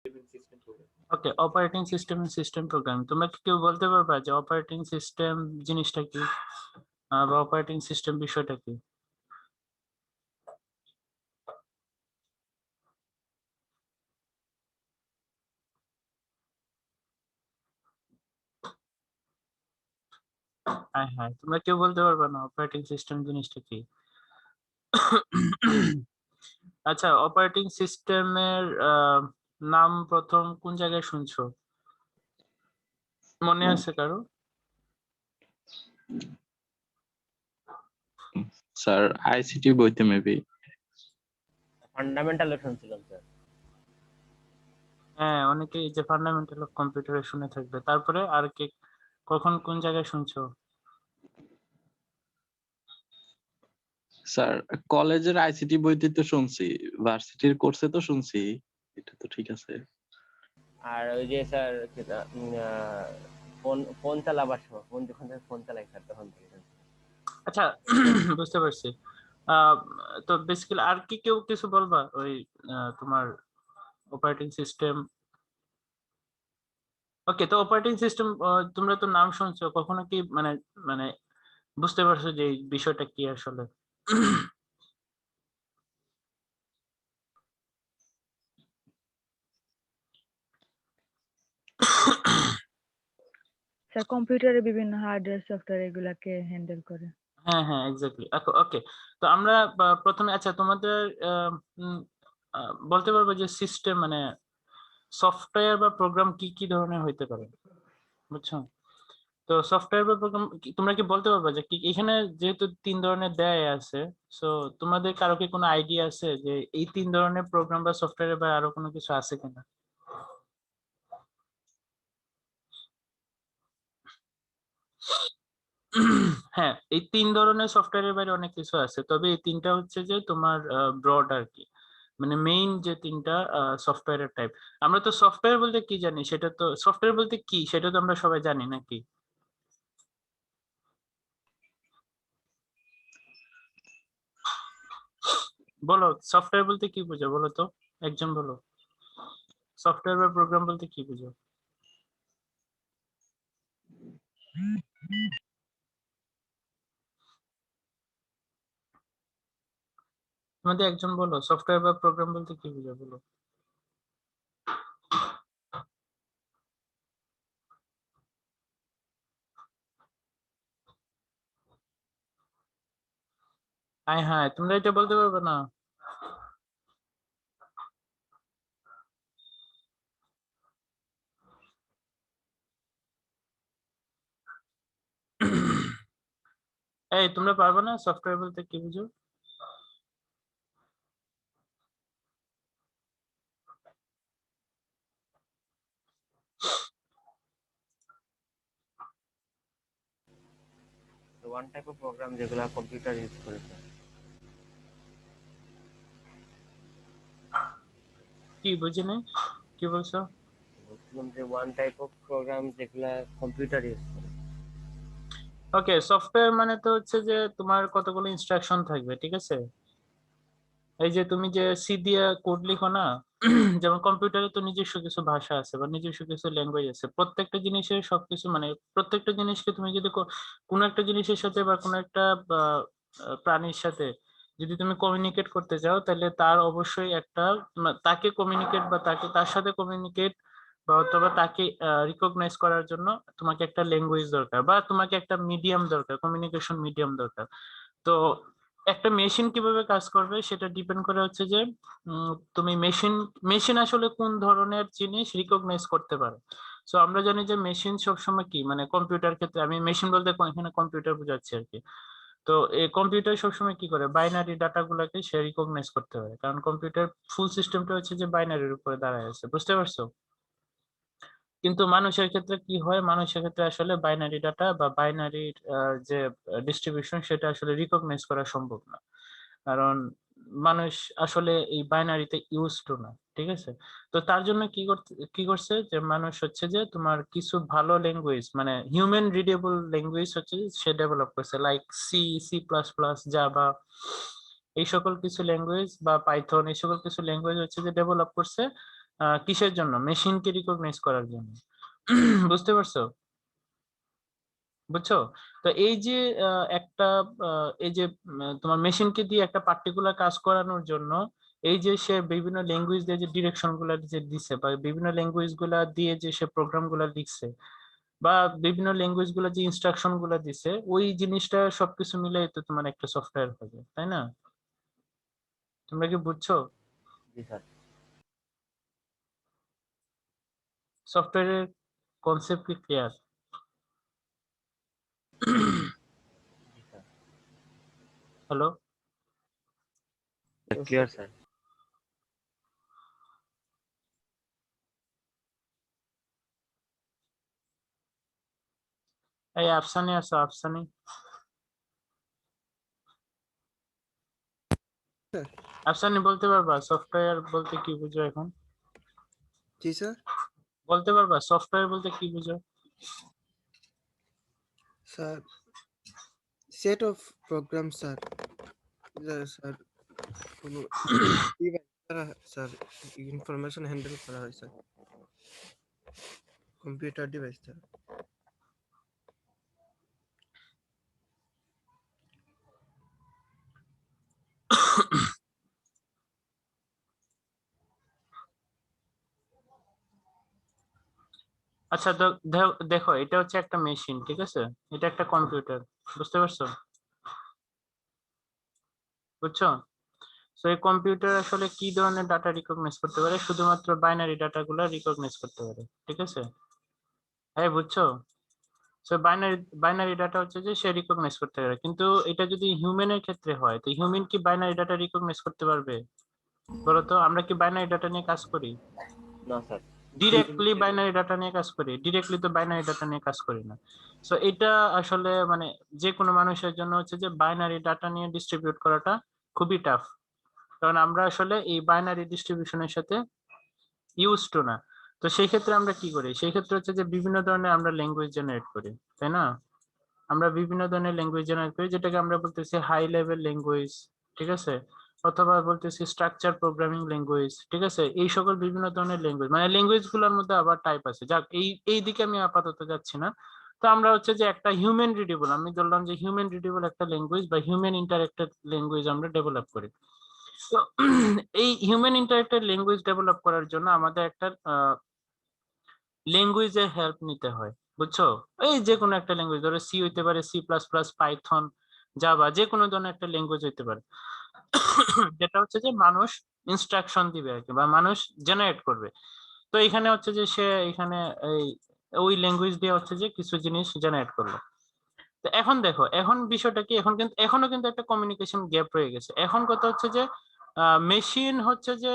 Okay, operating system and system program. তোমরা কি কেউ বলতে পারবা যে অপারেটিং সিস্টেম জিনিসটা কি, বা অপারেটিং সিস্টেম বিষয়টা কি? হ্যাঁ হ্যাঁ, তোমরা কেউ বলতে পারবা না অপারেটিং সিস্টেম জিনিসটা কি? আচ্ছা, অপারেটিং সিস্টেমের নাম প্রথম কোন জায়গায় শুনছো? মনে আছে কারো? স্যার আইসিটি বইতে মেবি। ফান্ডামেন্টালে শুনছিলাম স্যার। হ্যাঁ, অনেকেই যে ফান্ডামেন্টাল অফ কম্পিউটারে শুনে থাকবে। তারপরে আর কি কখন কোন জায়গায় শুনছো? স্যার কলেজের আইসিটি বইতে তো শুনছি, ভার্সিটির কোর্সে তো শুনছি, এটা তো ঠিক আছে। আর ওই যে স্যার ফোন ফোন চালাবার সময়, ফোন যখন ফোন চালাই স্যার তখন থেকে শুনছি। আচ্ছা, বুঝতে পারছি। আহ, তো বেসিক্যালি আর কি কেউ কিছু বলবা ওই তোমার অপারেটিং সিস্টেম? ওকে, তো অপারেটিং সিস্টেম তোমরা তো নাম শুনছো, কখনো কি মানে মানে বুঝতে পারছো যে এই বিষয়টা কি আসলে? স্যার কম্পিউটারে বিভিন্ন হার্ডওয়্যার সফটওয়্যার এগুলাকে হ্যান্ডেল করে। হ্যাঁ হ্যাঁ, এক্স্যাক্টলি। ওকে, তো আমরা প্রথমে, আচ্ছা তোমাদের বলতে পারবো যে সিস্টেম মানে সফটওয়্যার বা প্রোগ্রাম কি কি ধরনের হইতে পারে, বুঝছো? তো সফটওয়্যার বা প্রোগ্রাম তোমরা কি বলতে পারবে যে কি এখানে যেহেতু তিন ধরনের দেয় আছে, সো তোমাদের কারো কি কোনো আইডিয়া আছে যে এই তিন ধরনের প্রোগ্রাম বা সফটওয়্যার বা আরো কোনো কিছু আছে কিনা? হ্যাঁ, এই তিন ধরনের সফটওয়্যারের বাইরে অনেক কিছু আছে, তবে এই তিনটা হচ্ছে যে তোমার ব্রড আর কি, মানে মেইন যে তিনটা সফটওয়্যারের টাইপ। আমরা তো সফটওয়্যার বলতে কি জানি, সেটা তো সফটওয়্যার বলতে কি সেটা তো আমরা সবাই জানি নাকি? বলো, সফটওয়্যার বলতে কি বুঝো বলো তো, একজন বলো। সফটওয়্যার বা প্রোগ্রাম বলতে কি বুঝো? তোমাদের একজন বলো, সফটওয়্যার বা প্রোগ্রাম বলতে কি বুঝো বলো। হ্যাঁ হ্যাঁ, তোমরা এটা বলতে পারবে না? এই তোমরা পারবে না সফটওয়্যার বলতে কি বুঝো? ওয়ান টাইপ অফ প্রোগ্রাম যেগুলো কম্পিউটার ইউজ করে স্যার। কি বুঝি নাই, কি বলছো? বলছিলাম যে ওয়ান টাইপ অফ প্রোগ্রাম যেগুলো কম্পিউটার ইউজ করে। ওকে, সফটওয়্যার মানে তো হচ্ছে যে তোমার কতগুলো ইনস্ট্রাকশন থাকবে, ঠিক আছে? এই যে তুমি যে সি দিয়ে কোড লিখো না, যেমন কম্পিউটারে তো নিজস্ব কিছু ভাষা আছে বা নিজস্ব কিছু ল্যাঙ্গুয়েজ আছে, প্রত্যেকটা জিনিসের সবকিছু মানে প্রত্যেকটা জিনিসকে তুমি যদি কোনো একটা জিনিসের সাথে বা কোনো একটা প্রাণীর সাথে যদি তুমি কমিউনিকেট করতে চাও, তাহলে তার অবশ্যই একটা তাকে কমিউনিকেট বা তার সাথে কমিউনিকেট বা অথবা তাকে রিকগনাইজ করার জন্য তোমাকে একটা ল্যাঙ্গুয়েজ দরকার বা তোমাকে একটা মিডিয়াম দরকার, কমিউনিকেশন মিডিয়াম দরকার। তো একটা মেশিন কিভাবে কাজ করবে সেটা ডিপেন্ড করে হচ্ছে যে তুমি মেশিন মেশিন আসলে কোন ধরনের জিনিস রিকগনাইজ করতে পারে। সো আমরা জানি যে মেশিন সবসময় কি মানে কম্পিউটার ক্ষেত্রে, আমি মেশিন বলতে এখানে কম্পিউটার বোঝাচ্ছি আর কি। তো এই কম্পিউটার সবসময় কি করে, বাইনারি ডাটা গুলাকে সে রিকগনাইজ করতে পারে, কারণ কম্পিউটার ফুল সিস্টেমটা হচ্ছে যে বাইনারির উপরে দাঁড়ায় আছে, বুঝতে পারছো? কিন্তু মানুষের ক্ষেত্রে কি হয়, মানুষের ক্ষেত্রে আসলে বাইনারি ডাটা বা বাইনারির যে ডিস্ট্রিবিউশন সেটা আসলে রিকগনাইজ করা সম্ভব না, কারণ মানুষ আসলে এই বাইনারিতে ইউজ টু না, ঠিক আছে? তো তার জন্য কি করছে যে মানুষ হচ্ছে যে তোমার কিছু ভালো ল্যাঙ্গুয়েজ মানে হিউম্যান রিডেবল ল্যাঙ্গুয়েজ হচ্ছে সে ডেভেলপ করছে, like C, C plus plus, Java, এই সকল কিছু ল্যাঙ্গুয়েজ বা পাইথন, এই সকল কিছু ল্যাঙ্গুয়েজ হচ্ছে যে ডেভেলপ করছে কিসের জন্য? মেশিনকে রিকগনাইজ করার জন্য। বুঝতে পারছো? বুঝছো? তো এই যে একটা এই যে তোমার মেশিনকে দিয়ে একটা পার্টিকুলার কাজ করানোর জন্য এই যে সে বিভিন্ন ল্যাঙ্গুয়েজ দিয়ে যে ডিরেকশন গুলা যে দিছে বা বিভিন্ন ল্যাঙ্গুয়েজ গুলা দিয়ে যে সে প্রোগ্রাম গুলা লিখছে বা বিভিন্ন ল্যাঙ্গুয়েজ গুলা যে ইনস্ট্রাকশন গুলা দিছে, ওই জিনিসটা সবকিছু মিলাই তো তোমার একটা সফটওয়্যার হবে, তাই না? তোমরা কি বুঝছো? জি স্যার। সফটওয়্যারের কনসেপ্ট কি ক্লিয়ার? জি স্যার। হ্যালো? Clear sir. এই আফসানি আছো? আফসানি, স্যার। আফসানি বলতে পারবা সফটওয়্যার বলতে কি বুঝো এখন? জি স্যার। বলতে পারবা সফটওয়্যার বলতে কি বুঝো? Sir, set of program sir. Sir কোনো ডিভাইস দ্বারা স্যার ইনফরমেশন হ্যান্ডেল করা হয় স্যার, কম্পিউটার ডিভাইস দ্বারা। আচ্ছা, দেখো এটা হচ্ছে একটা মেশিন, ঠিক আছে? এটা একটা কম্পিউটার, বুঝতে পারছো? বুঝছো? তো এই কম্পিউটার আসলে কি ধরনের ডাটা রিকগনাইজ করতে পারে? শুধুমাত্র বাইনারি ডাটা গুলা রিকগনাইজ করতে পারে, ঠিক আছে? হ্যাঁ, বুঝছো? সো বাইনারি বাইনারি ডাটা হচ্ছে যে সে রিকগনাইজ করতে পারে, কিন্তু এটা যদি হিউম্যানের ক্ষেত্রে হয়, তো হিউম্যান কি বাইনারি ডাটা রিকগনাইজ করতে পারবে? বলো তো, আমরা কি বাইনারি ডাটা নিয়ে কাজ করি? না স্যার। ডিরেক্টলি বাইনারি ডাটা নিয়ে কাজ করি? ডিরেক্টলি তো বাইনারি ডাটা নিয়ে কাজ করি না। সো এটা আসলে মানে যে কোনো মানুষের জন্য হচ্ছে যে বাইনারি ডাটা নিয়ে ডিস্ট্রিবিউট করাটা খুবই টাফ, কারণ আমরা আসলে এই বাইনারি ডিস্ট্রিবিউশনের সাথে ইউজ টু না। তো সেই ক্ষেত্রে আমরা কি করি? সেই ক্ষেত্রে হচ্ছে যে বিভিন্ন ধরনের আমরা ল্যাঙ্গুয়েজ জেনারেট করি, তাই না? আমরা বিভিন্ন ধরনের ল্যাঙ্গুয়েজ জেনারেট করি, যেটাকে আমরা বলতেছি হাই লেভেল ল্যাঙ্গুয়েজ, ঠিক আছে? অথবা বলতেছি স্ট্রাকচার প্রোগ্রামিং ল্যাঙ্গুয়েজ, ঠিক আছে? এই সকল বিভিন্ন ধরনের ল্যাঙ্গুয়েজ, মানে ল্যাঙ্গুয়েজ গুলোর মধ্যে আবার টাইপ আছে, যাক এই দিকে আমি আপাতত যাচ্ছি না। তো আমরা হচ্ছে যে একটা হিউম্যান রিডেবল, আমি ধরলাম যে হিউম্যান রিডেবল একটা ল্যাঙ্গুয়েজ বা হিউম্যান ইন্টারেক্টেড ল্যাঙ্গুয়েজ আমরা ডেভেলপ করি। তো এই হিউম্যান ইন্টারেক্টেড ল্যাঙ্গুয়েজ ডেভেলপ করার জন্য আমাদের একটা ল্যাঙ্গুয়েজের হেল্প নিতে হয়, বুঝছো? এই যে কোনো একটা ল্যাঙ্গুয়েজ, ধরো সি হইতে পারে, C plus plus, Python, Java, যে কোনো ধরনের একটা ল্যাঙ্গুয়েজ হইতে পারে, যেটা হচ্ছে যে মানুষ ইনস্ট্রাকশন দিবে আর কি, বা মানুষ জেনারেট করবে। তো এখানে হচ্ছে যে সে এখানে এই ওই ল্যাঙ্গুয়েজ দিয়ে হচ্ছে যে কিছু জিনিস জেনারেট করলো। তো এখন দেখো, এখন বিষয়টা কি, এখন কিন্তু এখনো কিন্তু একটা কমিউনিকেশন গ্যাপ রয়ে গেছে। এখন কথা হচ্ছে যে মেশিন হচ্ছে যে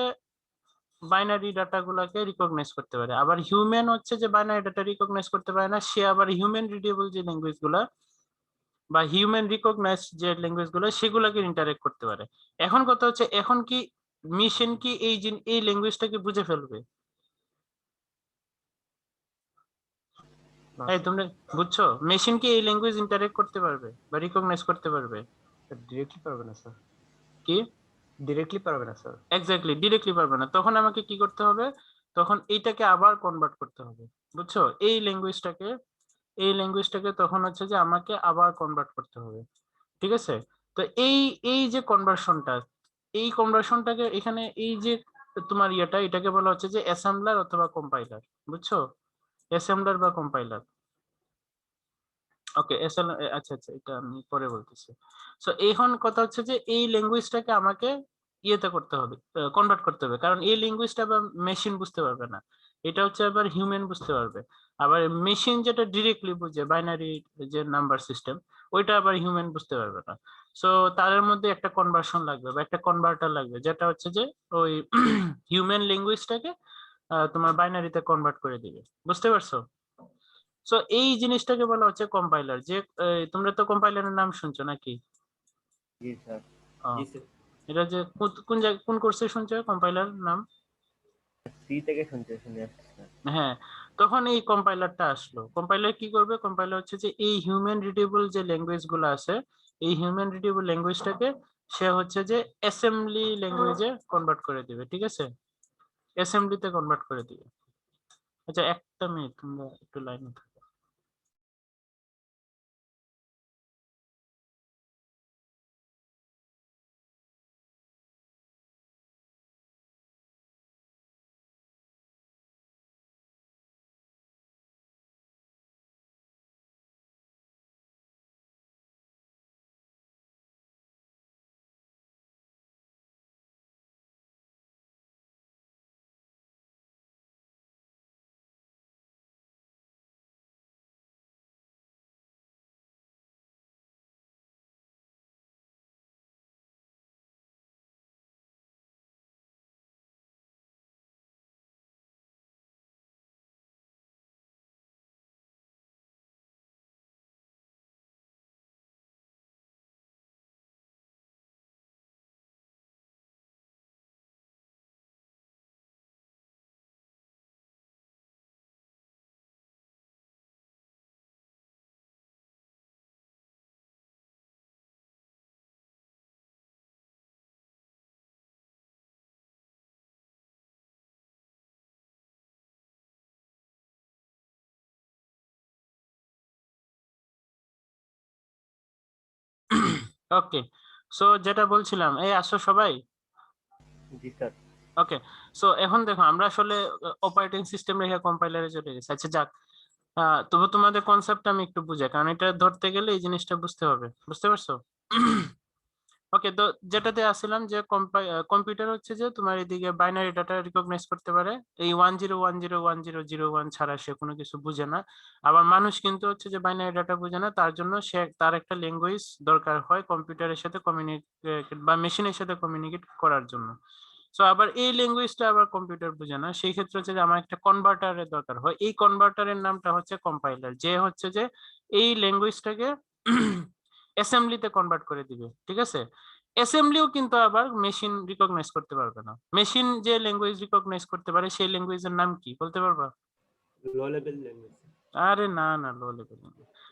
বাইনারি ডাটা গুলাকে রিকগনাইজ করতে পারে, আবার হিউম্যান হচ্ছে যে বাইনারি ডাটা রিকগনাইজ করতে পারে না, সে আবার হিউম্যান রিডেবল যে ল্যাঙ্গুয়েজ গুলা বা হিউম্যান রিকগনাইজ যে ল্যাঙ্গুয়েজ গুলো সেগুলোকে ইন্টারেক্ট করতে পারে। এখন কথা হচ্ছে, এখন কি মিশন কি এই ল্যাঙ্গুয়েজটাকে বুঝে ফেলবে? এই তোমরা বুঝছো, মেশিন কি এই ল্যাঙ্গুয়েজ ইন্টারেক্ট করতে পারবে বা রিকগনাইজ করতে পারবে? ডিরেক্টলি পারবে না স্যার, কি? ডিরেক্টলি পারবে না স্যার। এক্স্যাক্টলি, ডিরেক্টলি পারবে না। তখন আমাকে কি করতে হবে? তখন এইটাকে আবার কনভার্ট করতে হবে, বুঝছো? এই ল্যাঙ্গুয়েজটাকে তখন হচ্ছে যে আমাকে আবার কনভার্ট করতে হবে, ঠিক আছে? তো এই এই যে কনভার্সনটা, এই কনভার্সনটাকে এখানে এই যে তোমার এটাকে বলা হচ্ছে যে অ্যাসেম্বলার অথবা কম্পাইলার, বুঝছো? অ্যাসেম্বলার বা কম্পাইলার। ওকে, আচ্ছা আচ্ছা, এটা আমি পরে বলতেছি। সো এখন কথা হচ্ছে যে এই ল্যাঙ্গুয়েজটাকে আমাকে ইয়েতে করতে হবে, কনভার্ট করতে হবে, কারণ এই ল্যাঙ্গুয়েজটা আবার মেশিন বুঝতে পারবে না, এটা হচ্ছে আবার হিউম্যান বুঝতে পারবে। আবার মেশিন যেটা ডিরেক্টলি বুঝে বাইনারি যে নাম্বার সিস্টেম, ওইটা আবার হিউম্যান বুঝতে পারবে না। সো তাদের মধ্যে একটা কনভার্সন লাগবে বা একটা কনভার্টার লাগবে, যেটা হচ্ছে যে ওই হিউম্যান ল্যাঙ্গুয়েজটাকে তোমার বাইনারিতে কনভার্ট করে দিবে, বুঝতে পারছো? সো এই জিনিসটাকে বলা হচ্ছে কম্পাইলার। যে তোমরা তো কম্পাইলারের নাম শুনছো নাকি? জি স্যার। আহ, এটা যে কোন জায়গায় কোন কোর্সে শুনছো কম্পাইলার নাম? সি থেকে শুনে আসছি স্যার। হ্যাঁ, তখন এই কম্পাইলারটা আসলো। কম্পাইলার কি করবে? কম্পাইলার হচ্ছে যে এই হিউম্যান রিডেবল যে ল্যাঙ্গুয়েজ গুলো আছে, এই হিউম্যান রিডেবল ল্যাঙ্গুয়েজটাকে সে হচ্ছে যে অ্যাসেম্বলি ল্যাঙ্গুয়েজে কনভার্ট করে দিবে, ঠিক আছে? অ্যাসেম্বলিতে কনভার্ট করে দিবে। আচ্ছা একটা মিনিট, তোমরা একটু লাইনে থাকো। ওকে, সো যেটা বলছিলাম, এই আসো সবাই। জি স্যার। ওকে, সো এখন দেখো আমরা আসলে অপারেটিং সিস্টেম রেখে কম্পাইলারে চলে গেছি। আচ্ছা যাক, তবু তোমাদের কনসেপ্ট আমি একটু বুঝাই, কারণ এটা ধরতে গেলে এই জিনিসটা বুঝতে হবে, বুঝতে পারছো? ওকে, তো যেটাতে আসছিলাম যে কম্পিউটার হচ্ছে যে তোমার এদিকে বাইনারি ডাটা রিকগনাইজ করতে পারে, এই 10101001 ছাড়া সে কোনো কিছু বুঝে না। আবার মানুষ কিন্তু হচ্ছে যে বাইনারি ডাটা বুঝে না, তার জন্য সে তার একটা ল্যাঙ্গুয়েজ দরকার হয় কম্পিউটারের সাথে কমিউনিকেট বা মেশিনের সাথে কমিউনিকেট করার জন্য। সো আবার এই ল্যাঙ্গুয়েজটা আবার কম্পিউটার বুঝে না, সেই ক্ষেত্রে হচ্ছে যে আমার একটা কনভার্টারের দরকার হয়। এই কনভার্টারের নামটা হচ্ছে কম্পাইলার, যে হচ্ছে যে এই ল্যাঙ্গুয়েজটাকে অ্যাসেম্বলিতে কনভার্ট করে দিবে, ঠিক আছে? অ্যাসেম্বলিও কিন্তু আবার মেশিন রিকগনাইজ করতে পারবে না। মেশিন যে ল্যাঙ্গুয়েজ রিকগনাইজ করতে পারে সেই ল্যাঙ্গুয়েজের নাম কি বলতে পারবা? লো লেভেল ল্যাঙ্গুয়েজ। আরে না না, লো লেভেল,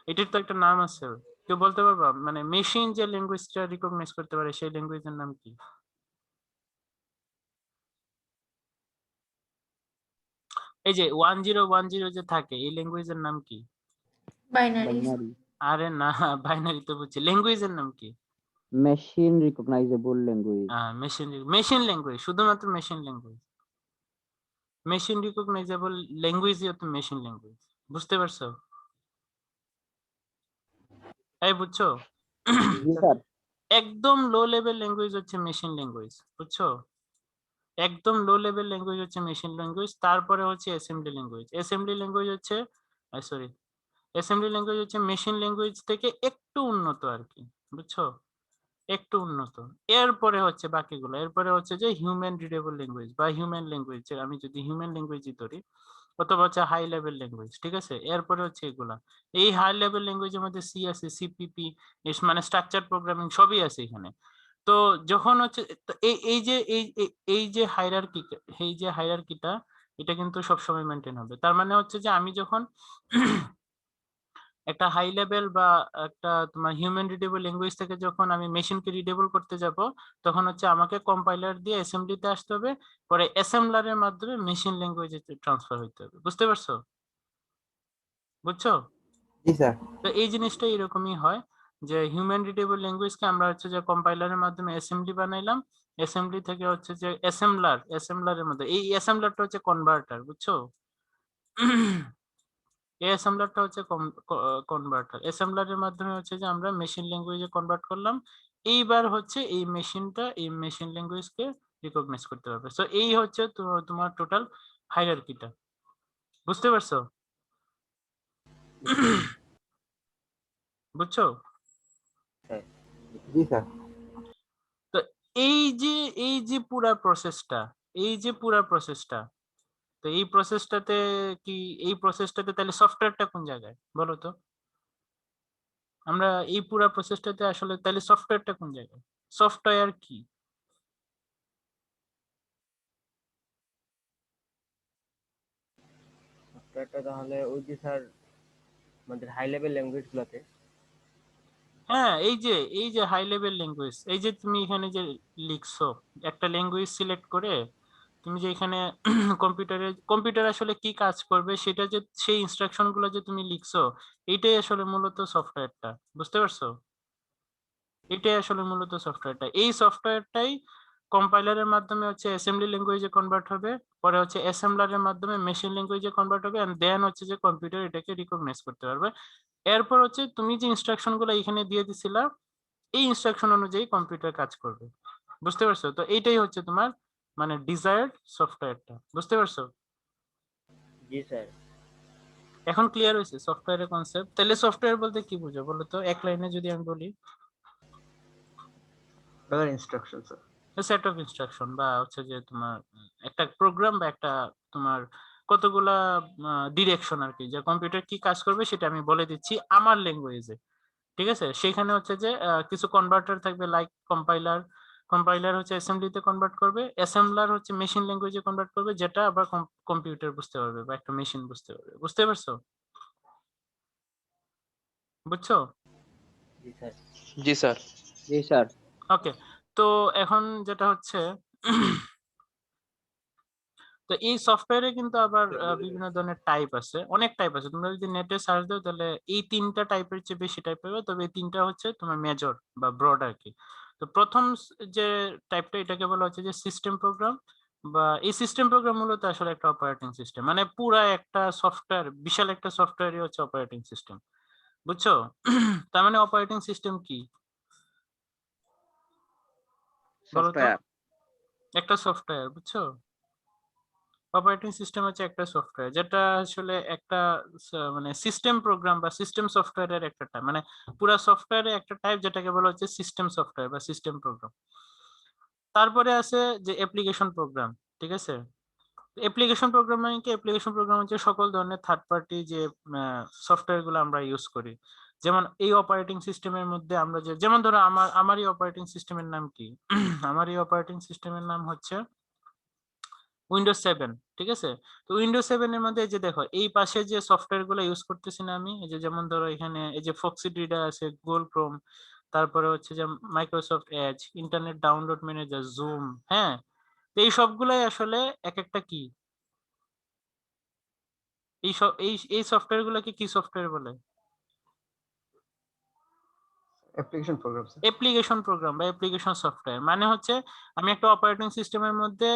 এটির তো একটা নাম আছে, কেউ বলতে পারবা? মানে মেশিন যে ল্যাঙ্গুয়েজটা রিকগনাইজ করতে পারে সেই ল্যাঙ্গুয়েজের নাম কি? এই যে 1010 যে থাকে, এই ল্যাঙ্গুয়েজের নাম কি? বাইনারি বাইনারি আরে না, বাইনারি তো বুঝছি, ল্যাঙ্গুয়েজের নাম কি? Machine recognizable language. Machine, machine language, শুধুমাত্র মেশিন ল্যাঙ্গুয়েজ। মেশিন রিকগনাইজেবল ল্যাঙ্গুয়েজই হচ্ছে মেশিন ল্যাঙ্গুয়েজ, বুঝতে পারছো? এই বুঝছো? জি স্যার। একদম লো লেভেল ল্যাঙ্গুয়েজ হচ্ছে মেশিন ল্যাঙ্গুয়েজ, বুঝছো? একদম লো লেভেল ল্যাঙ্গুয়েজ হচ্ছে মেশিন ল্যাঙ্গুয়েজ, তারপরে হচ্ছে অ্যাসেম্বলি ল্যাঙ্গুয়েজ। অ্যাসেম্বলি ল্যাঙ্গুয়েজ হচ্ছে, সরি, অ্যাসেম্বলি ল্যাঙ্গুয়েজ হচ্ছে মেশিন ল্যাঙ্গুয়েজ থেকে একটু উন্নত আর কি, বুঝছো? একটু উন্নত। এরপরে হচ্ছে বাকিগুলো, এরপরে হচ্ছে যে হিউম্যান রিডেবল ল্যাঙ্গুয়েজ বা হিউম্যান ল্যাঙ্গুয়েজ, আমি যদি হিউম্যান ল্যাঙ্গুয়েজই ধরি, অথবা হচ্ছে হাই লেভেল ল্যাঙ্গুয়েজ, ঠিক আছে? এরপরে হচ্ছে এগুলা। এই হাই লেভেল ল্যাঙ্গুয়েজের মধ্যে সি আছে, সিপিপি, মানে স্ট্রাকচার প্রোগ্রামিং সবই আছে এখানে। তো যখন হচ্ছে এই এই যে এই যে হায়ারার্কি, এই যে হায়ারার্কিটা, এটা কিন্তু সবসময় মেনটেন হবে। তার মানে হচ্ছে যে আমি যখন একটা হাই লেভেল বা একটা তোমার হিউম্যান রিডেবল ল্যাঙ্গুয়েজ থেকে যখন আমি মেশিনকে রিডেবল করতে যাব, তখন হচ্ছে আমাকে কম্পাইলার দিয়ে অ্যাসেম্বলিতে আসতে হবে, পরে অ্যাসেম্বলারের মাধ্যমে মেশিন ল্যাঙ্গুয়েজে ট্রান্সফার হইতে হবে, বুঝতে পারছো? বুঝছো? জি স্যার। তো এই জিনিসটা এরকমই হয় যে হিউম্যান রিডেবল ল্যাঙ্গুয়েজকে আমরা হচ্ছে যে কম্পাইলারের মাধ্যমে অ্যাসেম্বলি বানাইলাম, অ্যাসেম্বলি থেকে হচ্ছে যে অ্যাসেম্বলারের মধ্যে এই অ্যাসেম্বলারটা হচ্ছে কনভার্টার, বুঝছো? এই অ্যাসেম্বলারটা হচ্ছে কনভার্টার। অ্যাসেম্বলারের মাধ্যমে হচ্ছে যে আমরা মেশিন ল্যাঙ্গুয়েজে কনভার্ট করলাম। এইবার হচ্ছে এই মেশিনটা এই মেশিন ল্যাঙ্গুয়েজকে রিকগনাইজ করতে পারবে। সো এই হচ্ছে তোমার টোটাল হায়ারার্কিটা, বুঝতে পারছো? বুঝছো? জি স্যার। তো এই যে এই যে পুরা প্রসেসটা, এই যে পুরা প্রসেসটা, তো এই প্রসেসটাতে কি, এই প্রসেসটাতে তাহলে সফটওয়্যারটা কোন জায়গায় বলো তো? আমরা এই পুরা প্রসেসটাতে আসলে তাহলে সফটওয়্যারটা কোন জায়গায়? সফটওয়্যার কি? সফটওয়্যারটা তাহলে ওই যে স্যার আমাদের হাই লেভেল ল্যাঙ্গুয়েজ গুলোতে। হ্যাঁ, এই যে হাই লেভেল ল্যাঙ্গুয়েজ, এই যে তুমি এখানে যে লিখছো, একটা ল্যাঙ্গুয়েজ সিলেক্ট করে তুমি যে এখানে কম্পিউটার আসলে কি কাজ করবে সেটা যে সেই ইনস্ট্রাকশন গুলো যে তুমি লিখছো এইটাই আসলে মূলত সফটওয়্যারটা, বুঝতে পারছো? এটাই আসলে মূলত সফটওয়্যারটা। এই সফটওয়্যারটাই কম্পাইলারের মাধ্যমে হচ্ছে অ্যাসেম্বলি ল্যাঙ্গুয়েজে কনভার্ট হবে, পরে হচ্ছে অ্যাসেম্বলারের মাধ্যমে মেশিন ল্যাঙ্গুয়েজে কনভার্ট হবে, এন্ড দেন হচ্ছে যে কম্পিউটার এটাকে রিকগনাইজ করতে পারবে। এরপর হচ্ছে তুমি যে ইনস্ট্রাকশন গুলো এখানে দিয়ে দিছিলা এই ইনস্ট্রাকশন অনুযায়ী কম্পিউটার কাজ করবে, বুঝতে পারছো? তো এইটাই হচ্ছে তোমার মানে ডিজায়ার্ড সফটওয়্যারটা, বুঝতে পারছো? জি স্যার। এখন ক্লিয়ার হয়েছে সফটওয়্যারের কনসেপ্ট? তাহলে সফটওয়্যার বলতে কি বুঝো বলো তো, এক লাইনে যদি আমি বলি। Instruction sir. Set of instruction বা হচ্ছে যে তোমার একটা প্রোগ্রাম বা একটা তোমার কতগুলা ডিরেকশন আর কি, যে কম্পিউটার কি কাজ করবে সেটা আমি বলে দিচ্ছি আমার ল্যাঙ্গুয়েজে, ঠিক আছে? সেখানে হচ্ছে যে কিছু কনভার্টার থাকবে লাইক কম্পাইলার হচ্ছে অ্যাসেম্বলিতে কনভার্ট করবে, অ্যাসেম্বলার হচ্ছে মেশিন ল্যাঙ্গুয়েজে কনভার্ট করবে, যেটা আবার কম্পিউটার বুঝতে পারবে বা একটা মেশিন বুঝতে পারবে, বুঝতে পারছো? বুঝছো? জি স্যার। জি স্যার। জি স্যার। ওকে, তো এখন যেটা হচ্ছে তো এই সফটওয়্যারে কিন্তু আবার বিভিন্ন ধরনের টাইপ আছে, অনেক টাইপ আছে। তোমরা যদি নেটে সার্চ দাও তাহলে এই তিনটা টাইপের চেয়ে বেশি টাইপ পাবে, তবে এই তিনটা হচ্ছে তোমার মেজর বা ব্রড আর কি। তো প্রথম যে টাইপটা এটাকে বলা হচ্ছে যে সিস্টেম প্রোগ্রাম, বা এই সিস্টেম প্রোগ্রাম মূলত আসলে একটা অপারেটিং সিস্টেম, মানে পুরা একটা সফটওয়্যার, বিশাল একটা সফটওয়্যারই হচ্ছে অপারেটিং সিস্টেম, বুঝছো? তার মানে অপারেটিং সিস্টেম কি বলো তো? সফটওয়্যার। একটা সফটওয়্যার, বুঝছো? অপারেটিং সিস্টেম হচ্ছে একটা সফটওয়্যার যেটা আসলে একটা মানে সিস্টেম প্রোগ্রাম বা সিস্টেম সফটওয়্যারের একটা টাইপ, মানে পুরো সফটওয়্যারের একটা টাইপ যেটাকে বলা হচ্ছে সিস্টেম সফটওয়্যার বা সিস্টেম প্রোগ্রাম। তারপরে আছে যে অ্যাপ্লিকেশন প্রোগ্রাম, ঠিক আছে? অ্যাপ্লিকেশন প্রোগ্রামিং কি, অ্যাপ্লিকেশন প্রোগ্রাম হচ্ছে সকল ধরনের থার্ড পার্টি যে সফটওয়্যার গুলো আমরা ইউজ করি, যেমন এই অপারেটিং সিস্টেমের মধ্যে আমরা যে, যেমন ধরো আমারই অপারেটিং সিস্টেমের নাম কি আমার এই অপারেটিং সিস্টেমের নাম হচ্ছে উইন্ডোজ 7, ঠিক আছে? তো উইন্ডোজ 7 এর মধ্যে এই যে দেখো এই পাশে যে সফটওয়্যার গুলো ইউজ করতেছি না আমি, এই যে যেমন ধরো এখানে এই যে ফক্সি রিডার আছে, গুগল ক্রোম, তারপরে হচ্ছে যে Microsoft Edge, internet download manager, zoom, হ্যাঁ? তো এই সবগুলাই আসলে এক একটা কি, এই সব এই সফটওয়্যার গুলোকে কি সফটওয়্যার বলে? Application program sir. Application program বা অ্যাপ্লিকেশন সফটওয়্যার মানে হচ্ছে আমি একটা অপারেটিং সিস্টেমের মধ্যে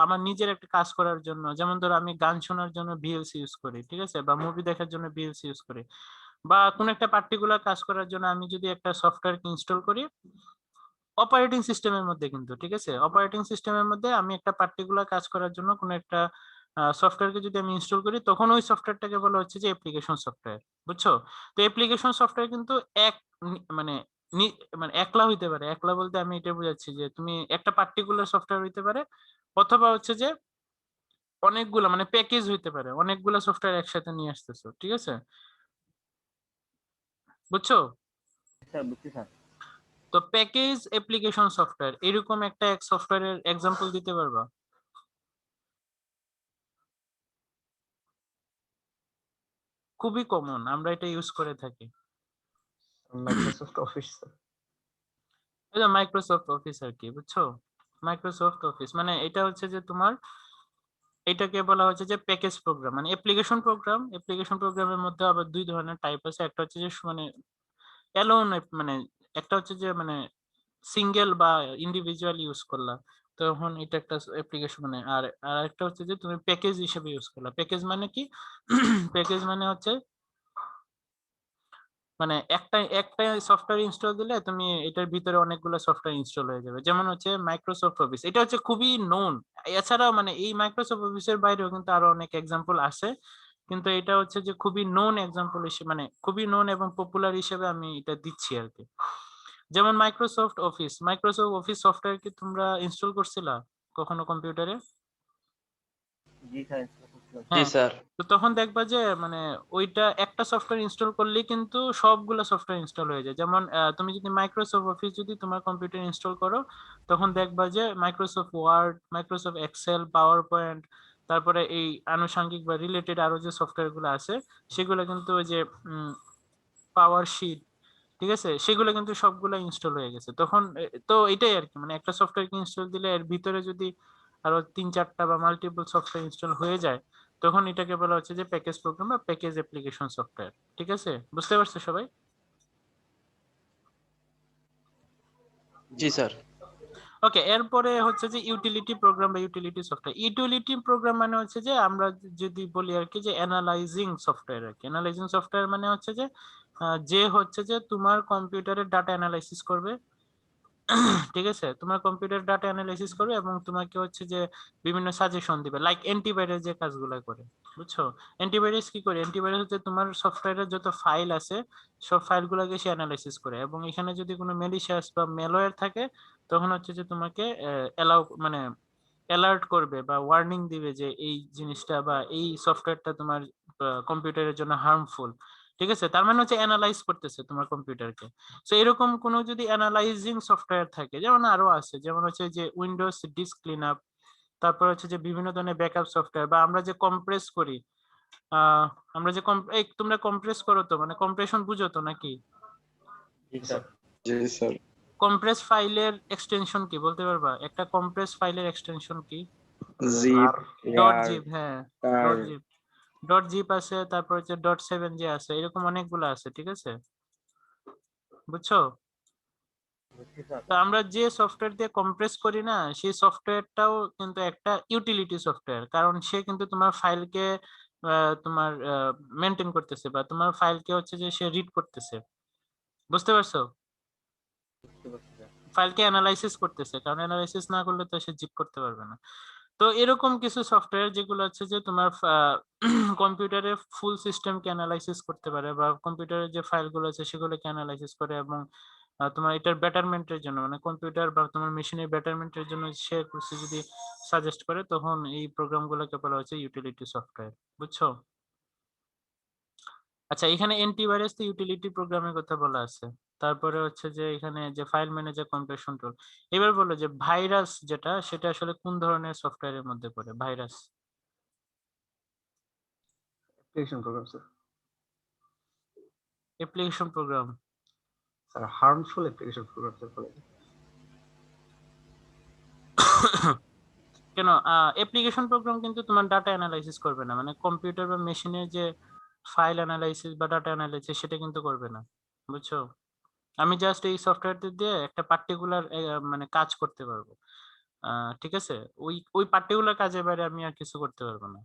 আমার নিজের একটা কাজ করার জন্য, যেমন ধরো আমি গান শোনার জন্য ভিএলসি ইউজ করি, ঠিক আছে, বা মুভি দেখার জন্য ভিএলসি ইউজ করি, বা কোন একটা পার্টিকুলার কাজ করার জন্য আমি যদি একটা সফটওয়্যার ইনস্টল করি অপারেটিং সিস্টেমের মধ্যে, কিন্তু ঠিক আছে, অপারেটিং সিস্টেমের মধ্যে আমি একটা পার্টিকুলার কাজ করার জন্য কোন একটা সফটওয়্যারকে যদি আমি ইনস্টল করি তখন ওই সফটওয়্যারটাকে বলা হচ্ছে যে অ্যাপ্লিকেশন সফটওয়্যার, বুঝছো? তো অ্যাপ্লিকেশন সফটওয়্যার কিন্তু এক মানে মানে একলা হইতে পারে, একলা বলতে আমি এটা বোঝাচ্ছি যে তুমি একটা পার্টিকুলার সফটওয়্যার হইতে পারে, অথবা হচ্ছে যে অনেকগুলা মানে প্যাকেজ হইতে পারে, অনেকগুলা সফটওয়্যার একসাথে নিয়ে আসতেছো, ঠিক আছে, বুঝছো? স্যার বুঝছি স্যার। তো প্যাকেজ অ্যাপ্লিকেশন সফটওয়্যার এরকম একটা এক সফটওয়্যারের এক্সাম্পল দিতে পারবা? খুবই কমন, আমরা এটা ইউজ করে থাকি। Microsoft office sir. এটা মাইক্রোসফট অফিস আর কি, বুঝছো? মাইক্রোসফট অফিস মানে এটা হচ্ছে যে তোমার এটাকে বলা হচ্ছে যে প্যাকেজ প্রোগ্রাম, মানে অ্যাপ্লিকেশন প্রোগ্রাম। অ্যাপ্লিকেশন প্রোগ্রামের মধ্যে আবার দুই ধরনের টাইপ আছে, একটা হচ্ছে যে মানে অ্যালোন, মানে একটা হচ্ছে যে মানে সিঙ্গেল বা ইন্ডিভিজুয়াল ইউজ করলা, তখন এটা একটা অ্যাপ্লিকেশন, মানে আর আর একটা হচ্ছে যে তুমি প্যাকেজ হিসেবে ইউজ করলা। প্যাকেজ মানে কি? প্যাকেজ মানে হচ্ছে মানে একটা একটা সফটওয়্যার ইনস্টল দিলে তুমি এটার ভিতরে অনেকগুলো সফটওয়্যার ইনস্টল হয়ে যাবে, যেমন হচ্ছে মাইক্রোসফট অফিস, এটা হচ্ছে খুবই নোন। এছাড়াও মানে এই মাইক্রোসফট অফিসের বাইরেও কিন্তু আরো অনেক এক্সাম্পল আছে, কিন্তু এটা হচ্ছে যে খুবই নোন এক্সাম্পল হিসেবে, মানে খুবই নোন এবং পপুলার হিসেবে আমি এটা দিচ্ছি আর কি। যেমন মাইক্রোসফট অফিস সফটওয়্যার কি তোমরা ইনস্টল করছিলা কখনো কম্পিউটারে? জি স্যার। জি হ্যাঁ, স্যার। তো তখন দেখবা যে মানে ওইটা একটা সফটওয়্যার ইনস্টল করলেই কিন্তু সবগুলো সফটওয়্যার ইনস্টল হয়ে যায়। যেমন তুমি যদি মাইক্রোসফট অফিস যদি তোমার কম্পিউটারে ইনস্টল করো তখন দেখবা যে Microsoft Word, Microsoft Excel, PowerPoint, তারপরে এই আনুষঙ্গিক বা রিলেটেড আরো যে সফটওয়্যার গুলো আছে সেগুলো কিন্তু ওই যে পাওয়ার শিট, ঠিক আছে, সেগুলো কিন্তু সবগুলো ইনস্টল হয়ে গেছে তখন। তো এটাই আর কি, মানে একটা সফটওয়্যার ইনস্টল দিলে এর ভিতরে যদি আরো 3-4টা বা মাল্টিপল সফটওয়্যার ইনস্টল হয়ে যায়, তখন এটাকে বলা হচ্ছে যে প্যাকেজ প্রোগ্রাম বা প্যাকেজ অ্যাপ্লিকেশন সফটওয়্যার। ঠিক আছে, বুঝতে পারছো সবাই? জি স্যার। ওকে, এরপরে হচ্ছে যে ইউটিলিটি প্রোগ্রাম বা ইউটিলিটি সফটওয়্যার। ইউটিলিটি প্রোগ্রাম মানে হচ্ছে যে আমরা যদি বলি আর কি যে অ্যানালাইজিং সফটওয়্যার আর কি। অ্যানালাইজিং সফটওয়্যার মানে হচ্ছে যে যে হচ্ছে যে তোমার কম্পিউটারের ডাটা অ্যানালাইসিস করবে। ঠিক আছে, তোমার কম্পিউটার ডাটা অ্যানালাইসিস করবে এবং তোমাকে হচ্ছে যে বিভিন্ন সাজেশন দিবে, লাইক অ্যান্টিভাইরাস যে কাজগুলো করে। বুঝছো? অ্যান্টিভাইরাস কি করে? অ্যান্টিভাইরাস হচ্ছে তোমার সফটওয়্যারের যত ফাইল আছে সব ফাইলগুলোকে সে অ্যানালাইসিস করে, এবং এখানে যদি কোনো ম্যালিশিয়াস বা ম্যালওয়্যার থাকে তখন হচ্ছে যে তোমাকে অ্যালাউ মানে অ্যালার্ট করবে বা ওয়ার্নিং দিবে যে এই জিনিসটা বা এই সফটওয়্যারটা তোমার কম্পিউটারের জন্য হার্মফুল। ঠিক আছে, তার মানে হচ্ছে অ্যানালাইজ করতেছে তোমার কম্পিউটারকে। সো এরকম কোনো যদি অ্যানালাইজিং সফটওয়্যার থাকে, যেমন আরো আছে, যেমন হচ্ছে যে উইন্ডোজ ডিস্ক ক্লিন আপ, তারপর হচ্ছে যে বিভিন্ন ধরনের ব্যাকআপ সফটওয়্যার, বা আমরা যে কম্প্রেস করি, আহ আমরা যে তোমরা কম্প্রেস করো তো, মানে কম্প্রেশন বুঝো তো নাকি? জি স্যার। জি স্যার। কম্প্রেস ফাইলের এক্সটেনশন কি বলতে পারবা? একটা কম্প্রেস ফাইলের এক্সটেনশন কি? জিপ, ডট rar, জিপ, হ্যাঁ tar, dot zip. Dot zip আছে, তারপর হচ্ছে ডট 7 যে আছে, এরকম অনেকগুলো আছে। ঠিক আছে, বুঝছো? বুঝছি স্যার। তো আমরা যে সফটওয়্যার দিয়ে কম্প্রেস করি না, সেই সফটওয়্যারটাও কিন্তু একটা ইউটিলিটি সফটওয়্যার, কারণ সে কিন্তু তোমার ফাইলকে তোমার মেনটেন করতেছে বা তোমার ফাইলকে হচ্ছে যে সে রিড করতেছে। বুঝতে পারছো? বুঝতে পারছি স্যার। ফাইলকে অ্যানালাইসিস করতেছে, কারণ অ্যানালাইসিস না করলে তো সে জিপ করতে পারবে না। তো এরকম কিছু সফটওয়্যার যেগুলো হচ্ছে যে তোমার কম্পিউটারের ফুল সিস্টেমকে অ্যানালাইসিস করতে পারে, বা কম্পিউটারের যে ফাইলগুলো আছে সেগুলোকে অ্যানালাইসিস করে, এবং তোমার এটার বেটারমেন্টের জন্য, মানে কম্পিউটার বা তোমার মেশিনের বেটারমেন্টের জন্য সে কিছু যদি সাজেস্ট করে, তখন এই প্রোগ্রামগুলোকে বলা হচ্ছে ইউটিলিটি সফটওয়্যার। বুঝছো? আচ্ছা, এখানে অ্যান্টিভাইরাস তো ইউটিলিটি প্রোগ্রামের কথা বলা আছে। তারপরে হচ্ছে যে এখানে যে ফাইল ম্যানেজার, কম্প্রেশন টুল। এবার বলো যে ভাইরাস যেটা, সেটা আসলে কোন ধরনের সফটওয়্যারের মধ্যে পড়ে? Virus application program, sir. Application program. Sir, harmful application program, sir. কেন অ্যাপ্লিকেশন প্রোগ্রাম কিন্তু তোমার ডাটা অ্যানালাইসিস করবে না, মানে কম্পিউটার বা মেশিনের যে ফাইল অ্যানালাইসিস বা ডাটা অ্যানালাইসিস সেটা কিন্তু করবে না। বুঝছো? আমি জাস্ট এই সফটওয়্যারটি দিয়ে একটা পার্টিকুলার মানে কাজ করতে পারবো। ঠিক আছে, ওই ওই পার্টিকুলার কাজের বাইরে আমি আর কিছু করতে পারবো না।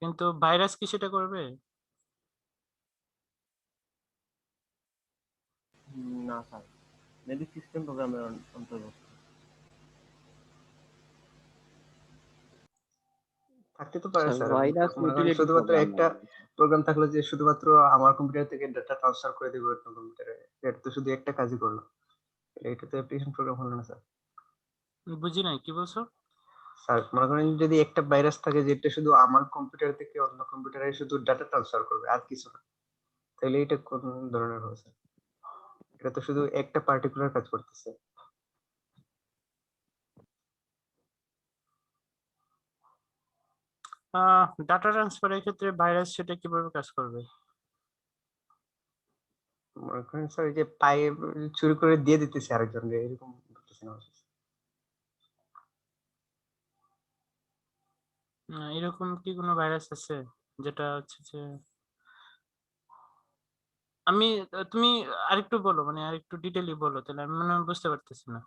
কিন্তু ভাইরাস কি সেটা করবে? না স্যার, মেবি সিস্টেম প্রোগ্রামের অন্তর্ভুক্ত। থাকতে তো পারে স্যার স্যার, ভাইরাস মনে করেন ইউটিলিটি শুধুমাত্র প্রোগ্রাম একটা প্রোগ্রাম থাকলো যে শুধুমাত্র আমার কম্পিউটার থেকে ডাটা ট্রান্সফার করে দিবে অন্য কম্পিউটারে, এটা তো শুধু একটা কাজই করলো, এটা তো অ্যাপ্লিকেশন প্রোগ্রাম হলো না স্যার। বুঝি নাই, কি বলছো? স্যার মনে করেন যদি একটা ভাইরাস থাকে যেটা শুধু আমার কম্পিউটার থেকে অন্য কম্পিউটারে শুধু ডাটা ট্রান্সফার করবে আর কিছু না, তাহলে এটা কোন ধরনের হবে স্যার? এটা তো শুধু একটা পার্টিকুলার কাজ করতেছে। ডাটা ট্রান্সফারের ক্ষেত্রে ভাইরাস সেটা কিভাবে কাজ করবে? মনে করেন স্যার এই যে পায়ে চুরি করে দিয়ে দিতেছে আরেকজনকে, এরকম করতেছে না স্যার? এরকম কি কোনো ভাইরাস আছে যেটা হচ্ছে যে আমি তুমি আরেকটু বলো, মানে আরেকটু ডিটেইলি বলো, তাহলে আমি মনে হয় বুঝতে পারতেছি না।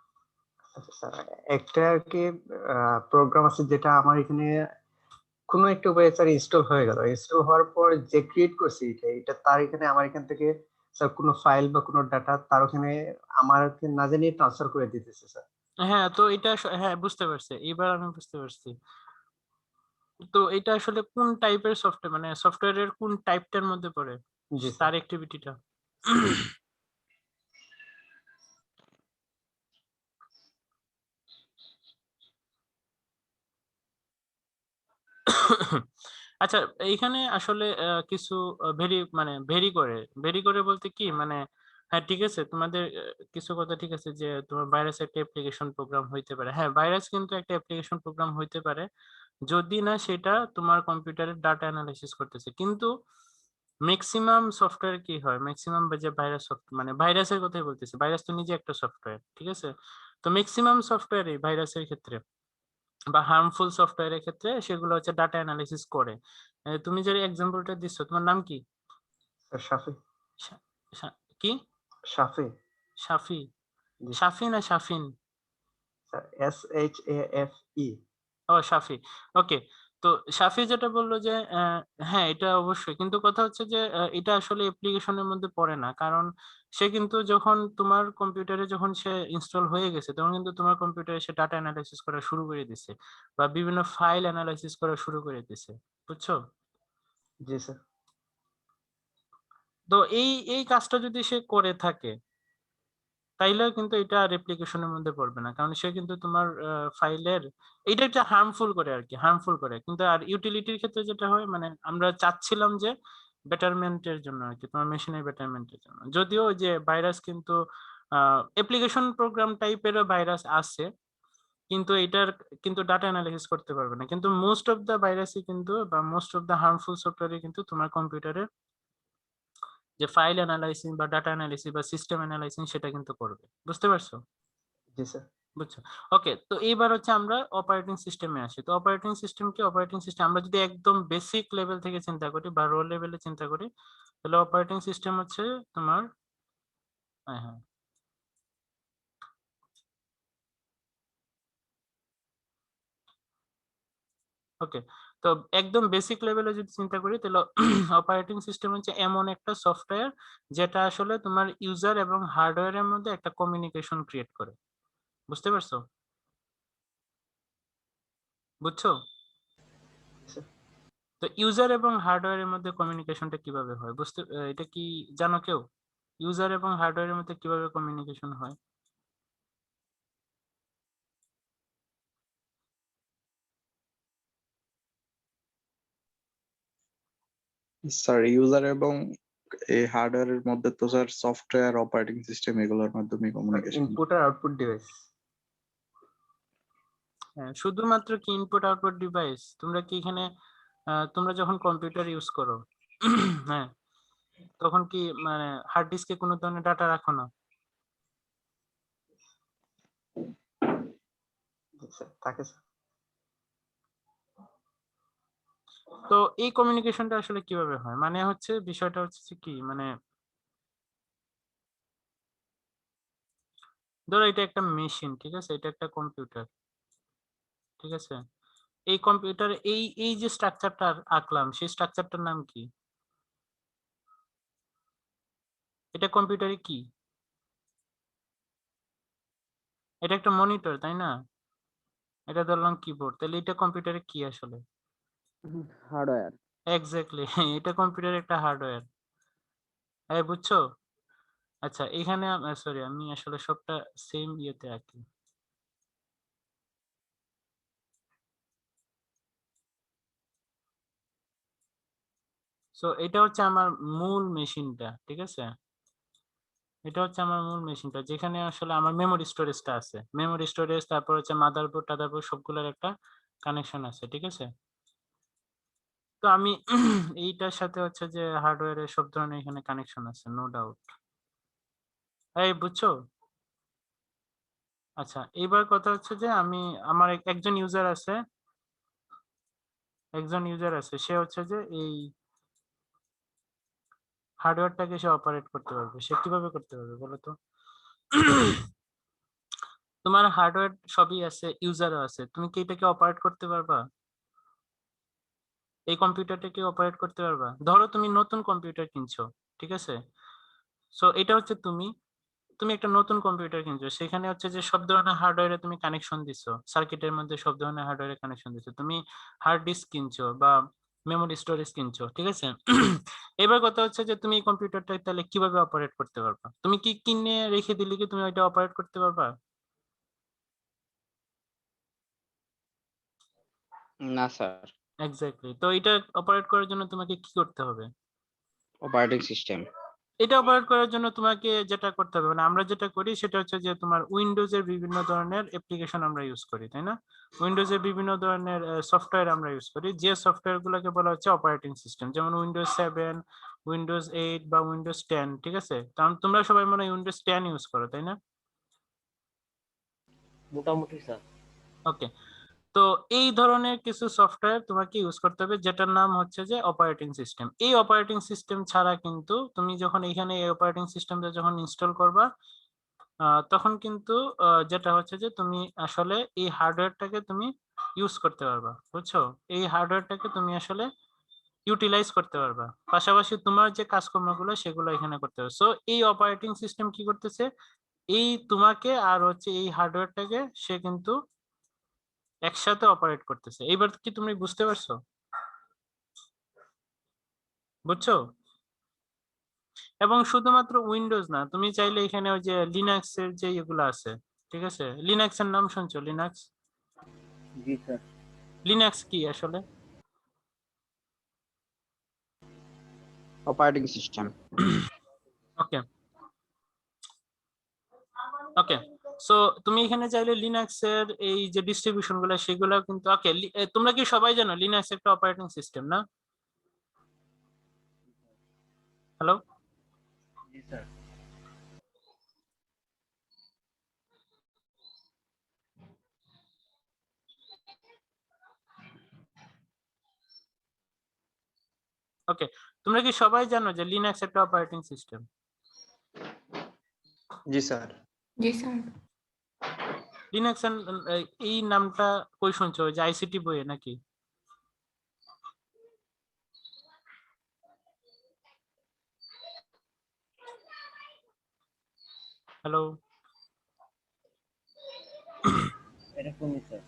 আচ্ছা স্যার, একটা আর কি প্রোগ্রাম আছে যেটা আমার এখানে কোনো একটা উপায়ে স্যার ইনস্টল হয়ে গেল। ইনস্টল হওয়ার পর যে ক্রিয়েট করছি এটা তার এখানে আমার এখান থেকে স্যার কোনো ফাইল বা কোনো ডাটা তার ওখানে আমাকে না জানিয়ে ট্রান্সফার করে দিতেছে স্যার। হ্যাঁ, তো এটা হ্যাঁ বুঝতে পারছি, এইবার আমি বুঝতে পারছি। তো এটা আসলে কোন টাইপের সফটওয়্যার, মানে সফটওয়্যারের কোন টাইপটার মধ্যে পড়ে জি স্যার। তার অ্যাক্টিভিটিটা? আচ্ছা, এইখানে আসলে কিছু ভেরি করে বলতে কি, মানে হ্যাঁ ঠিক আছে, তোমাদের কিছু কথা ঠিক আছে যে তোমার ভাইরাস একটা অ্যাপ্লিকেশন প্রোগ্রাম হইতে পারে। হ্যাঁ, ভাইরাস কিন্তু একটা অ্যাপ্লিকেশন প্রোগ্রাম হইতে পারে যদি না সেটা তোমার কম্পিউটারের ডাটা অ্যানালাইসিস করতেছে। কিন্তু ম্যাক্সিমাম সফটওয়্যার কি হয়, ম্যাক্সিমাম যে ভাইরাস মানে ভাইরাসের কথাই বলতেছি, ভাইরাস তো নিজে একটা সফটওয়্যার। ঠিক আছে, তো ম্যাক্সিমাম সফটওয়্যারে ভাইরাসের ক্ষেত্রে বা হার্মফুল সফটওয়্যারের ক্ষেত্রে সেগুলো হচ্ছে ডাটা অ্যানালাইসিস করে। তুমি যে এক্সাম্পলটা দিচ্ছ, তোমার নাম কি? স্যার শাফি। কি? শাফি। শাফি? জি শাফি না শাফিন? Sir, SHAFE। ও শাফি, ওকে। তো শাফি যেটা বললো যে হ্যাঁ এটা অবশ্যই, কিন্তু কথা হচ্ছে যে এটা আসলে অ্যাপ্লিকেশনের মধ্যে পড়ে না, কারণ সে কিন্তু যখন তোমার কম্পিউটারে যখন সে ইনস্টল হয়ে গেছে তখন কিন্তু তোমার কম্পিউটারে সে ডাটা অ্যানালাইসিস করা শুরু করে দিছে বা বিভিন্ন ফাইল অ্যানালাইসিস করা শুরু করে দিছে, বুঝছো? জি স্যার। তো এই কাজটা যদি সে করে থাকে তাইলে কিন্তু এটা রেপ্লিকেশনের মধ্যে পড়বে না, কারণ সে কিন্তু তোমার ফাইলের এটা একটা হার্মফুল করে আর কি, হার্মফুল করে। কিন্তু আর ইউটিলিটির ক্ষেত্রে যেটা হয়, মানে আমরা চাচ্ছিলাম যে বেটারমেন্টের জন্য আর কি, তোমার মেশিনের বেটারমেন্টের জন্য। যদিও ওই যে ভাইরাস কিন্তু অ্যাপ্লিকেশন প্রোগ্রাম টাইপেরও ভাইরাস আছে, কিন্তু এটার কিন্তু ডাটা অ্যানালাইসিস করতে পারবে না। কিন্তু মোস্ট অফ দা ভাইরাসই কিন্তু বা মোস্ট অফ দা হার্মফুল সফটওয়্যারই কিন্তু তোমার কম্পিউটারে যে ফাইল অ্যানালাইসিস বা ডাটা অ্যানালাইসিস বা সিস্টেম অ্যানালাইসিস সেটা কিন্তু করবে, বুঝতে পারছো? জি স্যার। বুঝছো? ওকে, তো এইবার হচ্ছে আমরা অপারেটিং সিস্টেমে আসি। তো অপারেটিং সিস্টেম কি? অপারেটিং সিস্টেম আমরা যদি একদম বেসিক লেভেল থেকে চিন্তা করি বা রো লেভেলে চিন্তা করি, তাহলে অপারেটিং সিস্টেম হচ্ছে তোমার হ্যাঁ হ্যাঁ ওকে। তো একদম বেসিক লেভেলে যদি চিন্তা করি তাহলে অপারেটিং সিস্টেম হচ্ছে এমন একটা সফটওয়্যার যেটা আসলে তোমার ইউজার এবং হার্ডওয়্যারের মধ্যে একটা কমিউনিকেশন ক্রিয়েট করে, বুঝতে পারছো? বুঝছো? স্যার। তো ইউজার এবং হার্ডওয়্যারের মধ্যে কমিউনিকেশনটা কিভাবে হয় বুঝতে এটা কি জানো কেউ? ইউজার এবং হার্ডওয়্যারের মধ্যে কিভাবে কমিউনিকেশন হয়? স্যার ইউজার এবং এই হার্ডওয়্যারের মধ্যে তো স্যার সফটওয়্যার, অপারেটিং সিস্টেম এগুলোর মাধ্যমে কমিউনিকেশন। ইনপুট আর আউটপুট ডিভাইস। হ্যাঁ, শুধুমাত্র কি ইনপুট আউটপুট ডিভাইস? তোমরা কি এখানে তোমরা যখন কম্পিউটার ইউজ করো হ্যাঁ, তখন কি মানে হার্ড ডিস্কে কোনো ধরনের ডাটা রাখো না? জি স্যার, থাকে স্যার। তো এই কমিউনিকেশনটা আসলে কিভাবে হয়, মানে হচ্ছে বিষয়টা হচ্ছে যে কি, মানে ধরো এটা একটা মেশিন, ঠিক আছে, এটা একটা কম্পিউটার, ঠিক আছে। এই কম্পিউটার এই যে স্ট্রাকচারটা আঁকলাম সেই স্ট্রাকচারটার নাম কি? এটা কম্পিউটারে কি? এটা একটা মনিটর, তাই না? এটা ধরলাম কিবোর্ড, তাহলে এটা কম্পিউটারে কি আসলে? হার্ডওয়্যার। এক্স্যাক্টলি এটা কম্পিউটার একটা হার্ডওয়্যার। এই বুঝছো? আচ্ছা, এখানে সরি আমি আসলে সবটা সেম ইয়েতে আঁকি। সো এটা হচ্ছে আমার মূল মেশিনটা, ঠিক আছে। এটা হচ্ছে আমার মূল মেশিনটা যেখানে আসলে আমার মেমোরি স্টোরেজটা আছে, মেমোরি স্টোরেজ, তারপর হচ্ছে মাদারবোর্ড টাদারবোর্ড সবগুলোর একটা কানেকশন আছে, ঠিক আছে। তো আমি এইটার সাথে হচ্ছে যে হার্ডওয়্যারের সব ধরনের এখানে কানেকশন আছে, নো ডাউট। এই বুঝছো? আচ্ছা, এইবার কথা হচ্ছে যে আমি আমার একজন ইউজার আছে, একজন ইউজার আছে, সে হচ্ছে যে এই হার্ডওয়্যারটাকে সে অপারেট করতে পারবে। সে কিভাবে করতে পারবে বলো তো? তোমার হার্ডওয়্যার সবই আছে, ইউজারও আছে, তুমি কি এটাকে অপারেট করতে পারবা? এই কম্পিউটারটাকে অপারেট করতে পারবা? ধরো তুমি নতুন কম্পিউটার কিনছো, ঠিক আছে। সো এটা হচ্ছে তুমি তুমি একটা নতুন কম্পিউটার কিনছো, সেখানে হচ্ছে যে সব ধরনের হার্ডওয়্যারে তুমি কানেকশন দিছো, সার্কিটের মধ্যে সব ধরনের হার্ডওয়্যারে কানেকশন দিছো, তুমি হার্ড ডিস্ক কিনছো বা মেমোরি স্টোরেজ কিনছো, ঠিক আছে। এবার কথা হচ্ছে যে তুমি এই কম্পিউটারটা তাহলে কিভাবে অপারেট করতে পারবা? তুমি কি কিনে রেখে দিলে কি তুমি ওইটা অপারেট করতে পারবা? না স্যার। এক্স্যাক্টলি, তো এটা অপারেট করার জন্য তোমাকে কি করতে হবে? Operating system. এটা অপারেট করার জন্য তোমাকে যেটা করতে হবে, মানে আমরা যেটা করি সেটা হচ্ছে যে তোমার উইন্ডোজের বিভিন্ন ধরনের অ্যাপ্লিকেশন আমরা ইউজ করি, তাই না? উইন্ডোজের বিভিন্ন ধরনের সফটওয়্যার আমরা ইউজ করি, যে সফটওয়্যার গুলোকে বলা হচ্ছে অপারেটিং সিস্টেম, যেমন উইন্ডোজ 7, উইন্ডোজ 8 বা উইন্ডোজ 10, ঠিক আছে। কারণ তোমরা সবাই মনে হয় উইন্ডোজ 10 ইউজ করো, তাই না? মোটামুটি স্যার। ওকে, তো এই ধরনের কিছু সফটওয়্যার তোমাকে ইউজ করতে হবে যেটার নাম হচ্ছে যে অপারেটিং সিস্টেম। এই অপারেটিং সিস্টেম ছাড়া কিন্তু তুমি যখন এখানে এই অপারেটিং সিস্টেমটা যখন ইনস্টল করবা তখন কিন্তু যেটা হচ্ছে যে তুমি আসলে এই হার্ডওয়্যারটাকে তুমি ইউজ করতে পারবা, বুঝছো? এই হার্ডওয়্যারটাকে তুমি আসলে ইউটিলাইজ করতে পারবা, পাশাপাশি তোমার যে কাজকর্মগুলো সেগুলো এখানে করতে হবে। সো এই অপারেটিং সিস্টেম কি করতেছে, এই তোমাকে আর হচ্ছে এই হার্ডওয়্যারটাকে সে কিন্তু একসাথে অপারেট করতেছে। এইবার কি তুমি বুঝতে পারছো? বুঝছো? এবং শুধুমাত্র উইন্ডোজ না, তুমি চাইলে এখানে ওই যে লিনাক্স এর যে এগুলো আছে, ঠিক আছে? লিনাক্স এর নাম শুনছো? লিনাক্স, জি স্যার। লিনাক্স কি আসলে? Operating system. Okay okay, so তুমি এখানে চাইলে লিনাক্স এর এই যে ডিস্ট্রিবিউশন গুলো সেগুলো কিন্তু ওকে। তোমরা কি সবাই জানো লিনাক্স একটা অপারেটিং সিস্টেম না? হ্যালো, জি স্যার। ওকে, তোমরা কি সবাই জানো যে লিনাক্স একটা অপারেটিং সিস্টেম? জি স্যার। জি স্যার। লিনাক্স এই নামটা কই শুনছো, ওই যে আইসিটি বইয়ে নাকি? হ্যালো, এটা কোন স্যার?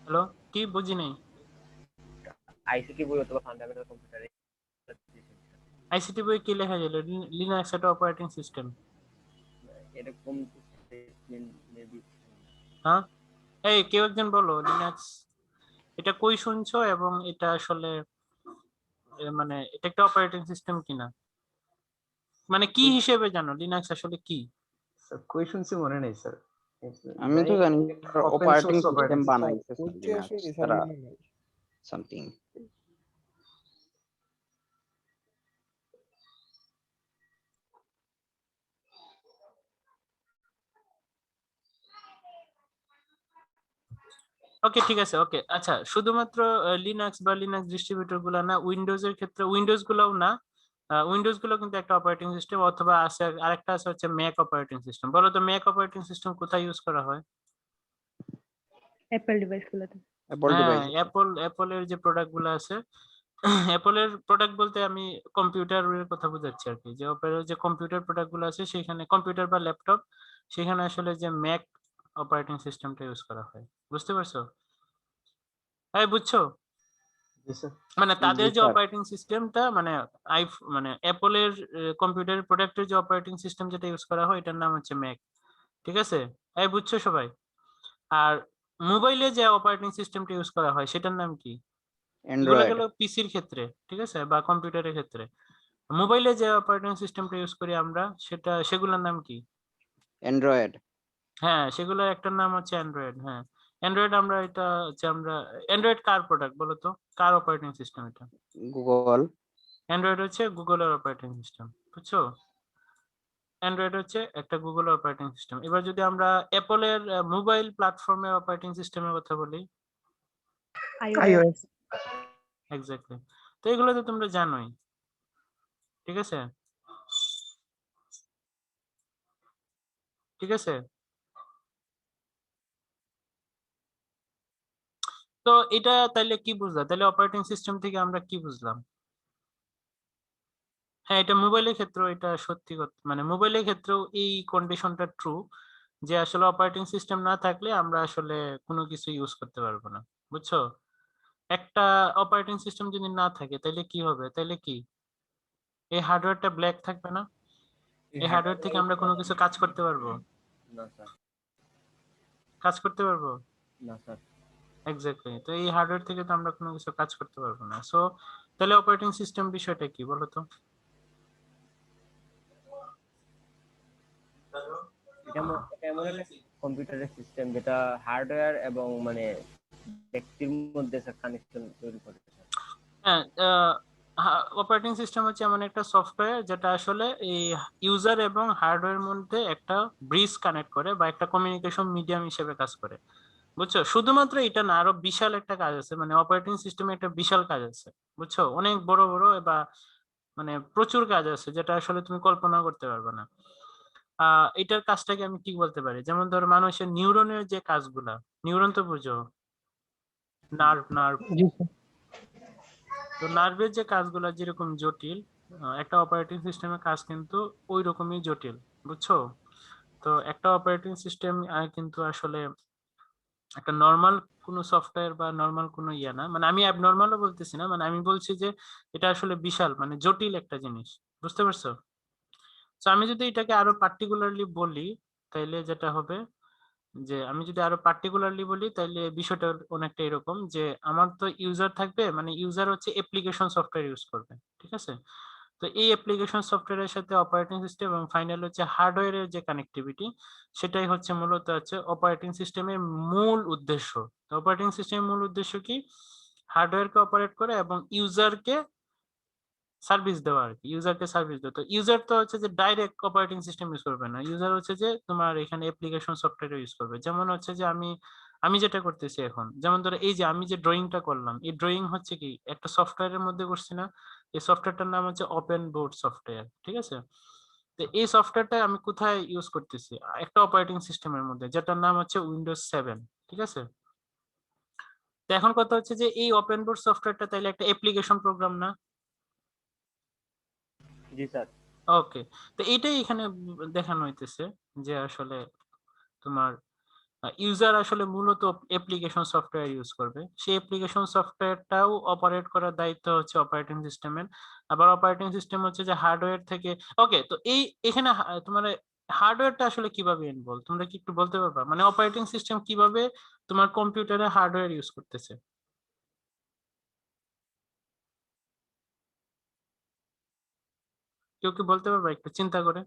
হ্যালো, কি বুঝি নাই? আইসিটি বই অথবা ফান্ডামেন্টাল কম্পিউটারে। আইসিটি বই কি লেখা গেল? লিনাক্স একটা অপারেটিং সিস্টেম। এরকম মেবি। হ্যাঁ, এই কেউ একজন বলো লিনাক্স এটা কই শুনছো এবং এটা আসলে মানে এটা একটা অপারেটিং সিস্টেম কিনা, মানে কি হিসেবে জানো লিনাক্স আসলে কি? স্যার কই শুনছি মনে নেই স্যার। আমি তো জানি open operating source system operating বানাইছে কোডটি লিনাক্স আসলে স্যার তারা মনে নাই। সামথিং। ওকে ঠিক আছে, ওকে আচ্ছা, শুধুমাত্র লিনাক্স বা লিনাক্স ডিস্ট্রিবিউটর গুলা না, উইন্ডোজ এর ক্ষেত্রে উইন্ডোজ গুলাও না, উইন্ডোজ গুলো কিন্তু একটা অপারেটিং সিস্টেম, অথবা আছে আরেকটা আছে হচ্ছে ম্যাক অপারেটিং সিস্টেম। বলো তো ম্যাক অপারেটিং সিস্টেম কোথায় ইউজ করা হয়? অ্যাপল ডিভাইস গুলোতে। অ্যাপল হ্যাঁ, ডিভাইস। অ্যাপলের যে প্রোডাক্ট গুলো আছে, অ্যাপলের প্রোডাক্ট বলতে আমি কম্পিউটারের কথা বোঝাচ্ছি আর কি, যে অ্যাপলের যে কম্পিউটার প্রোডাক্ট গুলো আছে সেখানে কম্পিউটার বা ল্যাপটপ, সেখানে আসলে যে ম্যাক অপারেটিং সিস্টেমটা ইউজ করা হয়। বুঝতে পারছো? হ্যাঁ বুঝছো? জি স্যার। মানে তাদের জি যে স্যার। অপারেটিং সিস্টেমটা মানে মানে অ্যাপলের কম্পিউটার প্রোডাক্টের যে অপারেটিং সিস্টেম যেটা ইউজ করা হয় এটার নাম হচ্ছে ম্যাক, ঠিক আছে? এই বুঝছো সবাই? আর মোবাইলে যে অপারেটিং সিস্টেমটা ইউজ করা হয় সেটার নাম কি? এগুলো অ্যান্ড্রয়েড। গেল পিসির ক্ষেত্রে, ঠিক আছে, বা কম্পিউটারের ক্ষেত্রে। মোবাইলে যে অপারেটিং সিস্টেমটা ইউজ করি আমরা সেগুলোর নাম কি? অ্যান্ড্রয়েড। হ্যাঁ, সেগুলোর একটার নাম হচ্ছে অ্যান্ড্রয়েড। হ্যাঁ, অ্যান্ড্রয়েড আমরা এটা হচ্ছে আমরা অ্যান্ড্রয়েড কার প্রোডাক্ট বলো তো, কার অপারেটিং সিস্টেম এটা? গুগল। অ্যান্ড্রয়েড হচ্ছে গুগলের অপারেটিং সিস্টেম, বুঝছো? অ্যান্ড্রয়েড হচ্ছে একটা গুগল অপারেটিং সিস্টেম। এবার যদি আমরা অ্যাপলের মোবাইল প্ল্যাটফর্মের অপারেটিং সিস্টেমের কথা বলি, iOS। এক্স্যাক্টলি। তো এগুলো তো তোমরা জানোই, ঠিক আছে? ঠিক আছে, তো এটা তাইলে কি বুঝলাম, তাহলে অপারেটিং সিস্টেম থেকে আমরা কি বুঝলাম? হ্যাঁ, এটা মোবাইলের ক্ষেত্রে এটা সত্যি কথা, মানে মোবাইলের ক্ষেত্রেও এই কন্ডিশনটা ট্রু, যে আসলে অপারেটিং সিস্টেম না থাকলে আমরা আসলে কোনো কিছু ইউজ করতে পারবো না, বুঝছো? একটা অপারেটিং সিস্টেম যদি না থাকে তাহলে কি হবে, তাহলে কি এই হার্ডওয়্যারটা ব্ল্যাক থাকবে না? এই হার্ডওয়্যার থেকে আমরা কোনো কিছু কাজ করতে পারবো? না স্যার। কাজ করতে পারবো? না স্যার। এক্স্যাক্টলি, তো এই হার্ডওয়্যার থেকে তো আমরা কোনো কিছু কাজ করতে পারবো না। সো তাহলে অপারেটিং সিস্টেম বিষয়টা কি বলো তো? এটা এমন একটা কম্পিউটারের সিস্টেম যেটা হার্ডওয়্যার এবং মানে ব্যক্তির মধ্যে স্যার কানেকশন তৈরি করে স্যার। হ্যাঁ, অপারেটিং সিস্টেম হচ্ছে এমন একটা সফটওয়্যার যেটা আসলে এই ইউজার এবং হার্ডওয়্যার মধ্যে একটা ব্রিজ কানেক্ট করে বা একটা কমিউনিকেশন মিডিয়াম হিসেবে কাজ করে, বুঝছো? শুধুমাত্র এটা না, আরো বিশাল একটা কাজ আছে, মানে অপারেটিং সিস্টেমে একটা বিশাল কাজ আছে, বুঝছো? অনেক বড় বড় বা মানে প্রচুর কাজ আছে যেটা আসলে তুমি কল্পনা করতে পারবে না। এটার কাজটাকে আমি কি বলতে পারি, যেমন ধরো মানুষের নিউরনের যে কাজগুলা, নিউরন তো বুঝো, নার্ভ নার্ভ জি স্যার। তো নার্ভের যে কাজগুলো যেরকম জটিল, একটা অপারেটিং সিস্টেমের কাজ কিন্তু ওই রকমই জটিল, বুঝছো? তো একটা অপারেটিং সিস্টেম কিন্তু আসলে একটা নর্মাল কোনো সফটওয়্যার বা নর্মাল কোনো ইয়ে না, মানে আমি অ্যাবনর্মালও বলতেছি না, মানে আমি বলছি যে এটা আসলে বিশাল মানে জটিল একটা জিনিস, বুঝতে পারছো? তো আমি যদি এটাকে আরো পার্টিকুলারলি বলি তাইলে যেটা হবে যে আমি যদি আরো পার্টিকুলারলি বলি তাহলে বিষয়টা অনেকটা এরকম যে আমার তো ইউজার থাকবে, মানে ইউজার হচ্ছে অ্যাপ্লিকেশন সফটওয়্যার ইউজ করবে, ঠিক আছে? তো এই অ্যাপ্লিকেশন সফটওয়্যারের সাথে অপারেটিং সিস্টেম এবং ফাইনাল হচ্ছে হার্ডওয়্যারের যে কানেক্টিভিটি, সেটাই হচ্ছে মূলত হচ্ছে অপারেটিং সিস্টেমের মূল উদ্দেশ্য। অপারেটিং সিস্টেমের মূল উদ্দেশ্য কি? হার্ডওয়্যারকে অপারেট করে এবং ইউজারকে সার্ভিস দেওয়া আর কি, ইউজারকে সার্ভিস দেওয়া। তো ইউজার তো হচ্ছে যে ডাইরেক্ট অপারেটিং সিস্টেম ইউজ করবে না, ইউজার হচ্ছে যে তোমার এখানে অ্যাপ্লিকেশন সফটওয়্যার ইউজ করবে। যেমন হচ্ছে যে আমি আমি যেটা করতেছি এখন, যেমন ধরো এই যে আমি যে ড্রয়িংটা করলাম, এই ড্রয়িং হচ্ছে কি একটা সফটওয়্যারের মধ্যে করছি না? এই সফটওয়্যারটার নাম হচ্ছে ওপেন বোর্ড সফটওয়্যার, ঠিক আছে? তো এই সফটওয়্যারটা আমি কোথায় ইউজ করতেছি? একটা অপারেটিং সিস্টেমের মধ্যে যেটার নাম হচ্ছে উইন্ডোজ 7, ঠিক আছে? তো এখন কথা হচ্ছে যে এই ওপেন বোর্ড সফটওয়্যারটা তাইলে একটা অ্যাপ্লিকেশন প্রোগ্রাম না? জি স্যার। ওকে, তো এটাই এখানে দেখানো হইতেছে যে আসলে তোমার ইউজার আসলে মূলত অ্যাপ্লিকেশন সফটওয়্যার ইউজ করবে, সেই অ্যাপ্লিকেশন সফটওয়্যারটাও অপারেট করার দায়িত্ব হচ্ছে অপারেটিং সিস্টেমের। আবার অপারেটিং সিস্টেম হচ্ছে যে হার্ডওয়্যার থেকে, ওকে, তো এই এখানে তোমার হার্ডওয়্যারটা আসলে কিভাবে ইনভলভ, তোমরা কি একটু বলতে পারবা? মানে অপারেটিং সিস্টেম কিভাবে তোমার কম্পিউটারে হার্ডওয়্যার ইউজ করতেছে? কেউ কি বলতে পারবা একটু চিন্তা করে?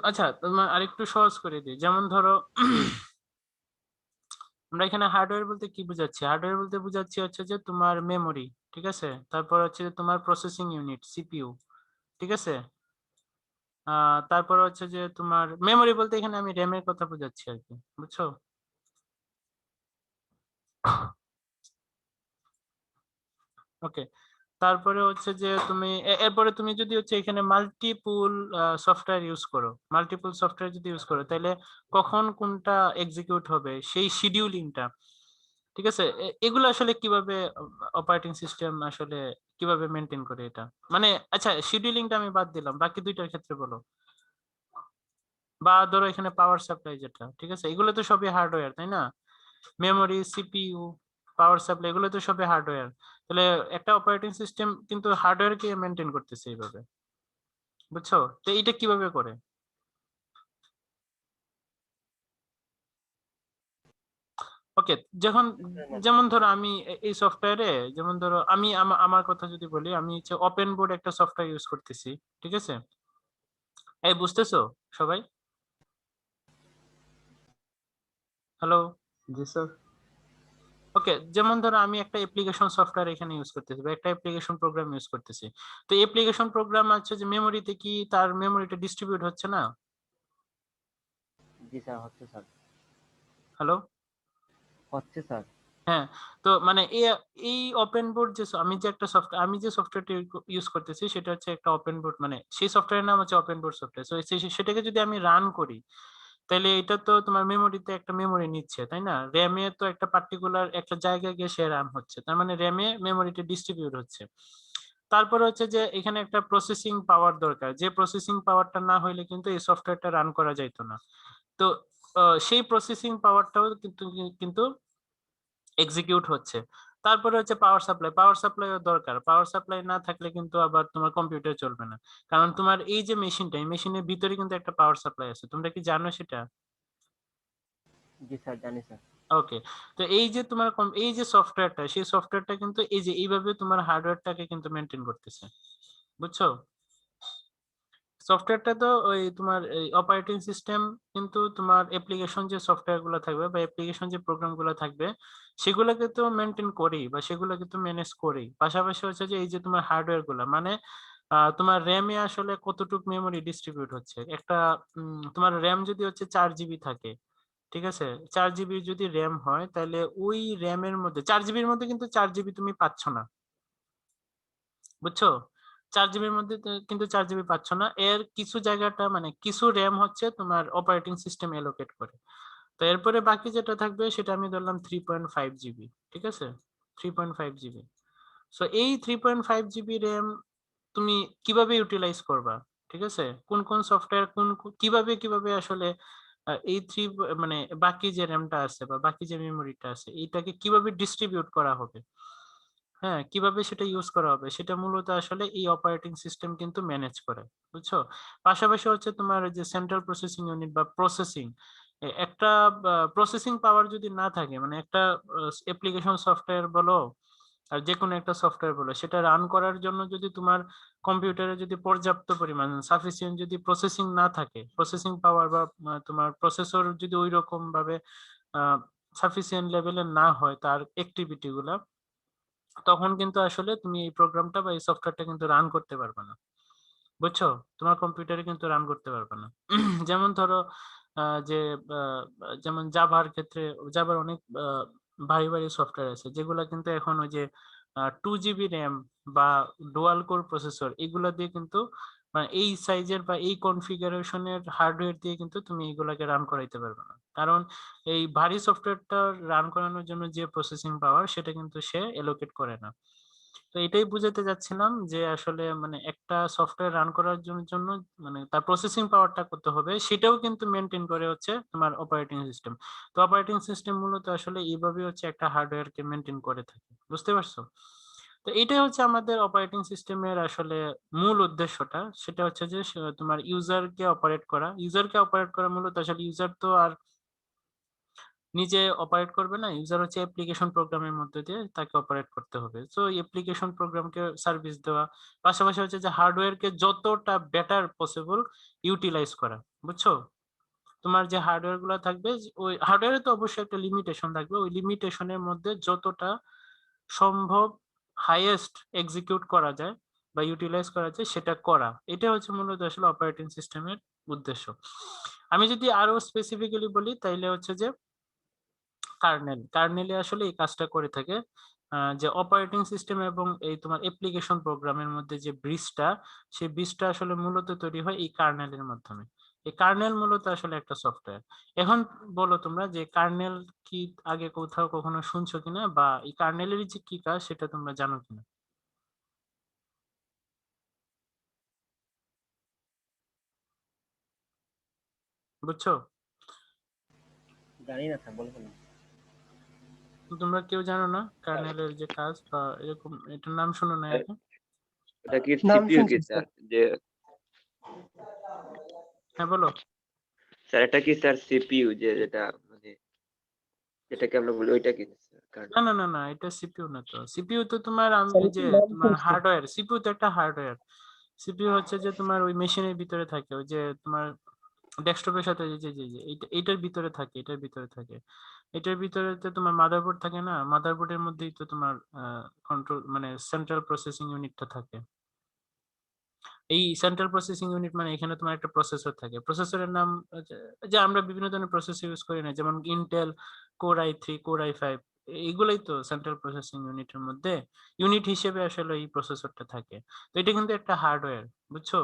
আচ্ছা, তোমার আরেকটু সহজ করে দিই, যেমন ধরো আমরা এখানে হার্ডওয়্যার বলতে কি বুঝাচ্ছি? হার্ডওয়্যার বলতে বুঝাচ্ছি হচ্ছে যে তোমার মেমোরি, ঠিক আছে? তারপর হচ্ছে যে তোমার প্রসেসিং ইউনিট সিপিইউ, ঠিক আছে? তারপর হচ্ছে যে তোমার মেমোরি বলতে এখানে আমি র্যামের কথা বুঝাচ্ছি আর কি, বুঝছো? ওকে, তারপরে হচ্ছে যে তুমি এরপরে তুমি যদি হচ্ছে এখানে মাল্টিপুল সফটওয়্যার ইউজ করো, মাল্টিপুল সফটওয়্যার যদি ইউজ করো তাহলে কখন কোনটা এক্সিকিউট হবে সেই শিডিউলিংটা, ঠিক আছে? এগুলো আসলে কিভাবে অপারেটিং সিস্টেম আসলে কিভাবে মেনটেন করে এটা, মানে আচ্ছা শিডিউলিংটা আমি বাদ দিলাম, বাকি দুইটার ক্ষেত্রে বলো। বা ধরো এখানে পাওয়ার সাপ্লাই যেটা, ঠিক আছে, এগুলো তো সবই হার্ডওয়্যার, তাই না? মেমোরি, সিপিইউ, পাওয়ার সাপ্লাই, এগুলো তো সবই হার্ডওয়্যার। তাহলে একটা অপারেটিং সিস্টেম কিন্তু হার্ডওয়্যারকে মেনটেন করতেছে এইভাবে, বুঝছো? তো এটা কিভাবে করে? ওকে, যখন যেমন ধরো আমি এই সফটওয়্যারে, যেমন ধরো আমি আমার কথা যদি বলি, আমি হচ্ছে ওপেন বোর্ড একটা সফটওয়্যার ইউজ করতেছি, ঠিক আছে? এই বুঝতেছো সবাই? হ্যালো? জি স্যার। ওকে, যেমন ধরো আমি একটা অ্যাপ্লিকেশন সফটওয়্যার এখানে ইউজ করতেছি বা একটা অ্যাপ্লিকেশন প্রোগ্রাম ইউজ করতেছি। তো অ্যাপ্লিকেশন প্রোগ্রাম আছে যে মেমোরিতে কি তার মেমোরিটা ডিস্ট্রিবিউট হচ্ছে না? জি স্যার, হচ্ছে স্যার। হ্যালো? হচ্ছে স্যার। হ্যাঁ, তো মানে এই ওপেন বোর্ড যে আমি যে একটা সফটওয়্যার, আমি যে সফটওয়্যারটা ইউজ করতেছি সেটা হচ্ছে একটা ওপেন বোর্ড, মানে সেই সফটওয়্যারের নাম হচ্ছে ওপেন বোর্ড সফটওয়্যার। তো সেটাকে যদি আমি রান করি তাহলে এটা তো তোমার মেমোরিতে একটা মেমোরি নিচ্ছে, তাই না? র্যামে তো একটা পার্টিকুলার একটা জায়গায় গিয়ে সে রান হচ্ছে, তার মানে র্যামে মেমোরিটা ডিস্ট্রিবিউট হচ্ছে। তারপর হচ্ছে যে এখানে একটা প্রসেসিং পাওয়ার দরকার, যে প্রসেসিং পাওয়ারটা না হইলে কিন্তু এই সফটওয়্যারটা রান করা যাইতো না। তো সেই প্রসেসিং পাওয়ারটাও কিন্তু কিন্তু এক্সিকিউট হচ্ছে। তারপরে হচ্ছে পাওয়ার সাপ্লাই, পাওয়ার সাপ্লাইও দরকার, পাওয়ার সাপ্লাই না থাকলে কিন্তু আবার তোমার কম্পিউটার চলবে না। কারণ তোমার এই যে মেশিনটা, এই মেশিনের ভিতরে কিন্তু একটা পাওয়ার সাপ্লাই আছে, তোমরা কি জানো সেটা? জি স্যার, জানি স্যার। ওকে, তো এই যে তোমার এই যে সফটওয়্যারটা, সেই সফটওয়্যারটা কিন্তু এই যে এইভাবে তোমার হার্ডওয়্যারটাকে কিন্তু মেনটেন করতেছে, বুঝছো? সফটওয়্যারটা তো ওই তোমার এই অপারেটিং সিস্টেম কিন্তু তোমার অ্যাপ্লিকেশন যে সফটওয়্যার গুলো থাকবে বা অ্যাপ্লিকেশন যে প্রোগ্রাম গুলো থাকবে সেগুলোকে তো মেনটেন করেই বা সেগুলোকে তো ম্যানেজ করেই। পাশাপাশি হচ্ছে যে এই যে তোমার হার্ডওয়্যার গুলা মানে তোমার র্যামে আসলে কতটুকু মেমোরি ডিস্ট্রিবিউট হচ্ছে একটা তোমার র্যাম যদি হচ্ছে 4 জিবি থাকে, ঠিক আছে, 4 জিবি যদি র্যাম হয় তাহলে ওই র্যামের মধ্যে 4 জিবির মধ্যে কিন্তু 4 জিবি তুমি পাচ্ছ না, বুঝছো? 4 জিবির মধ্যে কিন্তু 4 জিবি পাচ্ছ না, এর কিছু জায়গাটা মানে কিছু র্যাম হচ্ছে তোমার অপারেটিং সিস্টেম এলোকেট করে। তো এরপরে বাকি যেটা থাকবে সেটা আমি ধরলাম 3.5 জিবি, ঠিক আছে, 3.5 জিবি। সো এই 3.5 জিবি র্যাম তুমি কিভাবে ইউটিলাইজ করবা, ঠিক আছে, কোন কোন সফটওয়্যার কিভাবে কিভাবে আসলে এই মানে বাকি যে র্যামটা আছে বা বাকি যে মেমোরিটা আছে এইটাকে কিভাবে ডিস্ট্রিবিউট করা হবে, হ্যাঁ, কিভাবে সেটা ইউজ করা হবে সেটা মূলত আসলে এই অপারেটিং সিস্টেম কিন্তু ম্যানেজ করে, বুঝছো? পাশাপাশি হচ্ছে তোমার ওই যে সেন্ট্রাল প্রসেসিং ইউনিট বা প্রসেসিং, একটা প্রসেসিং পাওয়ার যদি না থাকে মানে একটা অ্যাপ্লিকেশন সফটওয়্যার বলো আর যে কোনো একটা সফটওয়্যার বলো সেটা রান করার জন্য যদি তোমার কম্পিউটারে যদি পর্যাপ্ত পরিমাণ সাফিসিয়েন্ট যদি প্রসেসিং না থাকে, প্রসেসিং পাওয়ার বা তোমার প্রসেসর যদি ওই রকম ভাবে সাফিসিয়েন্ট লেভেলের না হয় তার অ্যাক্টিভিটি গুলা, তখন কিন্তু আসলে তুমি এই প্রোগ্রামটা বা এই সফটওয়্যারটা কিন্তু রান করতে পারবে না, বুঝছো? তোমার কম্পিউটারে কিন্তু রান করতে পারবে না। যেমন ধরো যে আহ, যেমন জাভার ক্ষেত্রে জাভার অনেক ভারী ভারী সফটওয়্যার আছে যেগুলা কিন্তু এখন ওই যে 2 জিবি র্যাম বা ডুয়াল কোর প্রসেসর এগুলা দিয়ে কিন্তু মানে এই সাইজের বা এই কনফিগারেশনের হার্ডওয়্যার দিয়ে কিন্তু তুমি এগুলাকে রান করাইতে পারবে না, কারণ এই ভারী সফটওয়্যারটা রান করানোর জন্য যে প্রসেসিং পাওয়ার সেটা কিন্তু সে এলোকেট করে না। তো এটাই বুঝাতে যাচ্ছিলাম যে আসলে মানে একটা সফটওয়্যার রান করার জন্য মানে তার প্রসেসিং পাওয়ারটা করতে হবে সেটাও কিন্তু মেনটেন করে হচ্ছে তোমার অপারেটিং সিস্টেম। তো অপারেটিং সিস্টেম মূলত আসলে এইভাবে হচ্ছে একটা হার্ডওয়্যারকে মেনটেন করে থাকে, বুঝতে পারছো? তো এটাই হচ্ছে আমাদের অপারেটিং সিস্টেমের আসলে মূল উদ্দেশ্যটা, সেটা হচ্ছে যে তোমার ইউজারকে অপারেট করা মূলত আসলে ইউজার তো আর নিজে অপারেট করবে না, ইউজার হচ্ছে অ্যাপ্লিকেশন প্রোগ্রামের মধ্যে দিয়ে তাকে অপারেট করতে হবে। সো অ্যাপ্লিকেশন প্রোগ্রামকে সার্ভিস দেওয়া, পাশাপাশি হচ্ছে যে হার্ডওয়্যারকে যতটা বেটার পসিবল ইউটিলাইজ করা, বুঝছো? তোমার যে হার্ডওয়্যার গুলো থাকবে ওই হার্ডওয়্যারে তো অবশ্যই একটা লিমিটেশন থাকবে, ওই লিমিটেশনের মধ্যে যতটা সম্ভব হাইয়েস্ট এক্সিকিউট করা যায় বা ইউটিলাইজ করা যায় সেটা করা, এটা হচ্ছে মূলত আসলে অপারেটিং সিস্টেমের উদ্দেশ্য। আমি যদি আরো স্পেসিফিক্যালি বলি তাইলে হচ্ছে যে কার্নেলে আসলে এই কাজটা করে থাকে, যে অপারেটিং সিস্টেম এবং এই তোমার অ্যাপ্লিকেশন প্রোগ্রামের মধ্যে যে ব্রিজটা, সেই ব্রিজটা আসলে মূলত তৈরি হয় এই কার্নেলের মাধ্যমে। এই কার্নেল মূলত আসলে একটা সফটওয়্যার। এখন বলো তোমরা যে কার্নেল কি আগে কোথাও কখনো শুনছো কিনা বা এই কার্নেলের যে কি কাজ সেটা তোমরা জানো কিনা, বুঝছো? জানি না স্যার, বলবেন না। তোমরা কেউ জানো না কার্নেলের যে কাজ বা এরকম এটার নাম শোনো না আগে? এটা কি নাম সিপিইউ কি শুনছি স্যার? স্যার। যে হ্যাঁ বলো। স্যার এটা কি স্যার সিপিইউ যেটা মানে যেটাকে আমরা বলি ওইটা কি স্যার? কারণ না না না না, এটা সিপিইউ না, তো সিপিইউ তো তোমার স্যার এই একটু যে নাম তোমার শুনছি। হার্ডওয়্যার, সিপিইউ তো একটা হার্ডওয়্যার। সিপিইউ হচ্ছে যে তোমার ওই মেশিনের ভিতরে থাকে, ওই যে তোমার ডেস্কটপের সাথে এই যে এইটার ভিতরে থাকে, এটার ভিতরে তো তোমার মাদারবোর্ড থাকে না, মাদারবোর্ডের মধ্যেই তো তোমার কন্ট্রোল মানে সেন্ট্রাল প্রসেসিং ইউনিটটা থাকে। এই সেন্ট্রাল প্রসেসিং ইউনিট মানে এখানে তোমার একটা প্রসেসর থাকে, প্রসেসরের নাম যে আমরা বিভিন্ন ধরনের প্রসেসর ইউজ করি না, যেমন Intel core i3 core i5, এগুলাই তো সেন্ট্রাল প্রসেসিং ইউনিটের মধ্যে ইউনিট হিসেবে আসলে এই প্রসেসরটা থাকে। তো এটা কিন্তু একটা হার্ডওয়্যার, বুঝছো?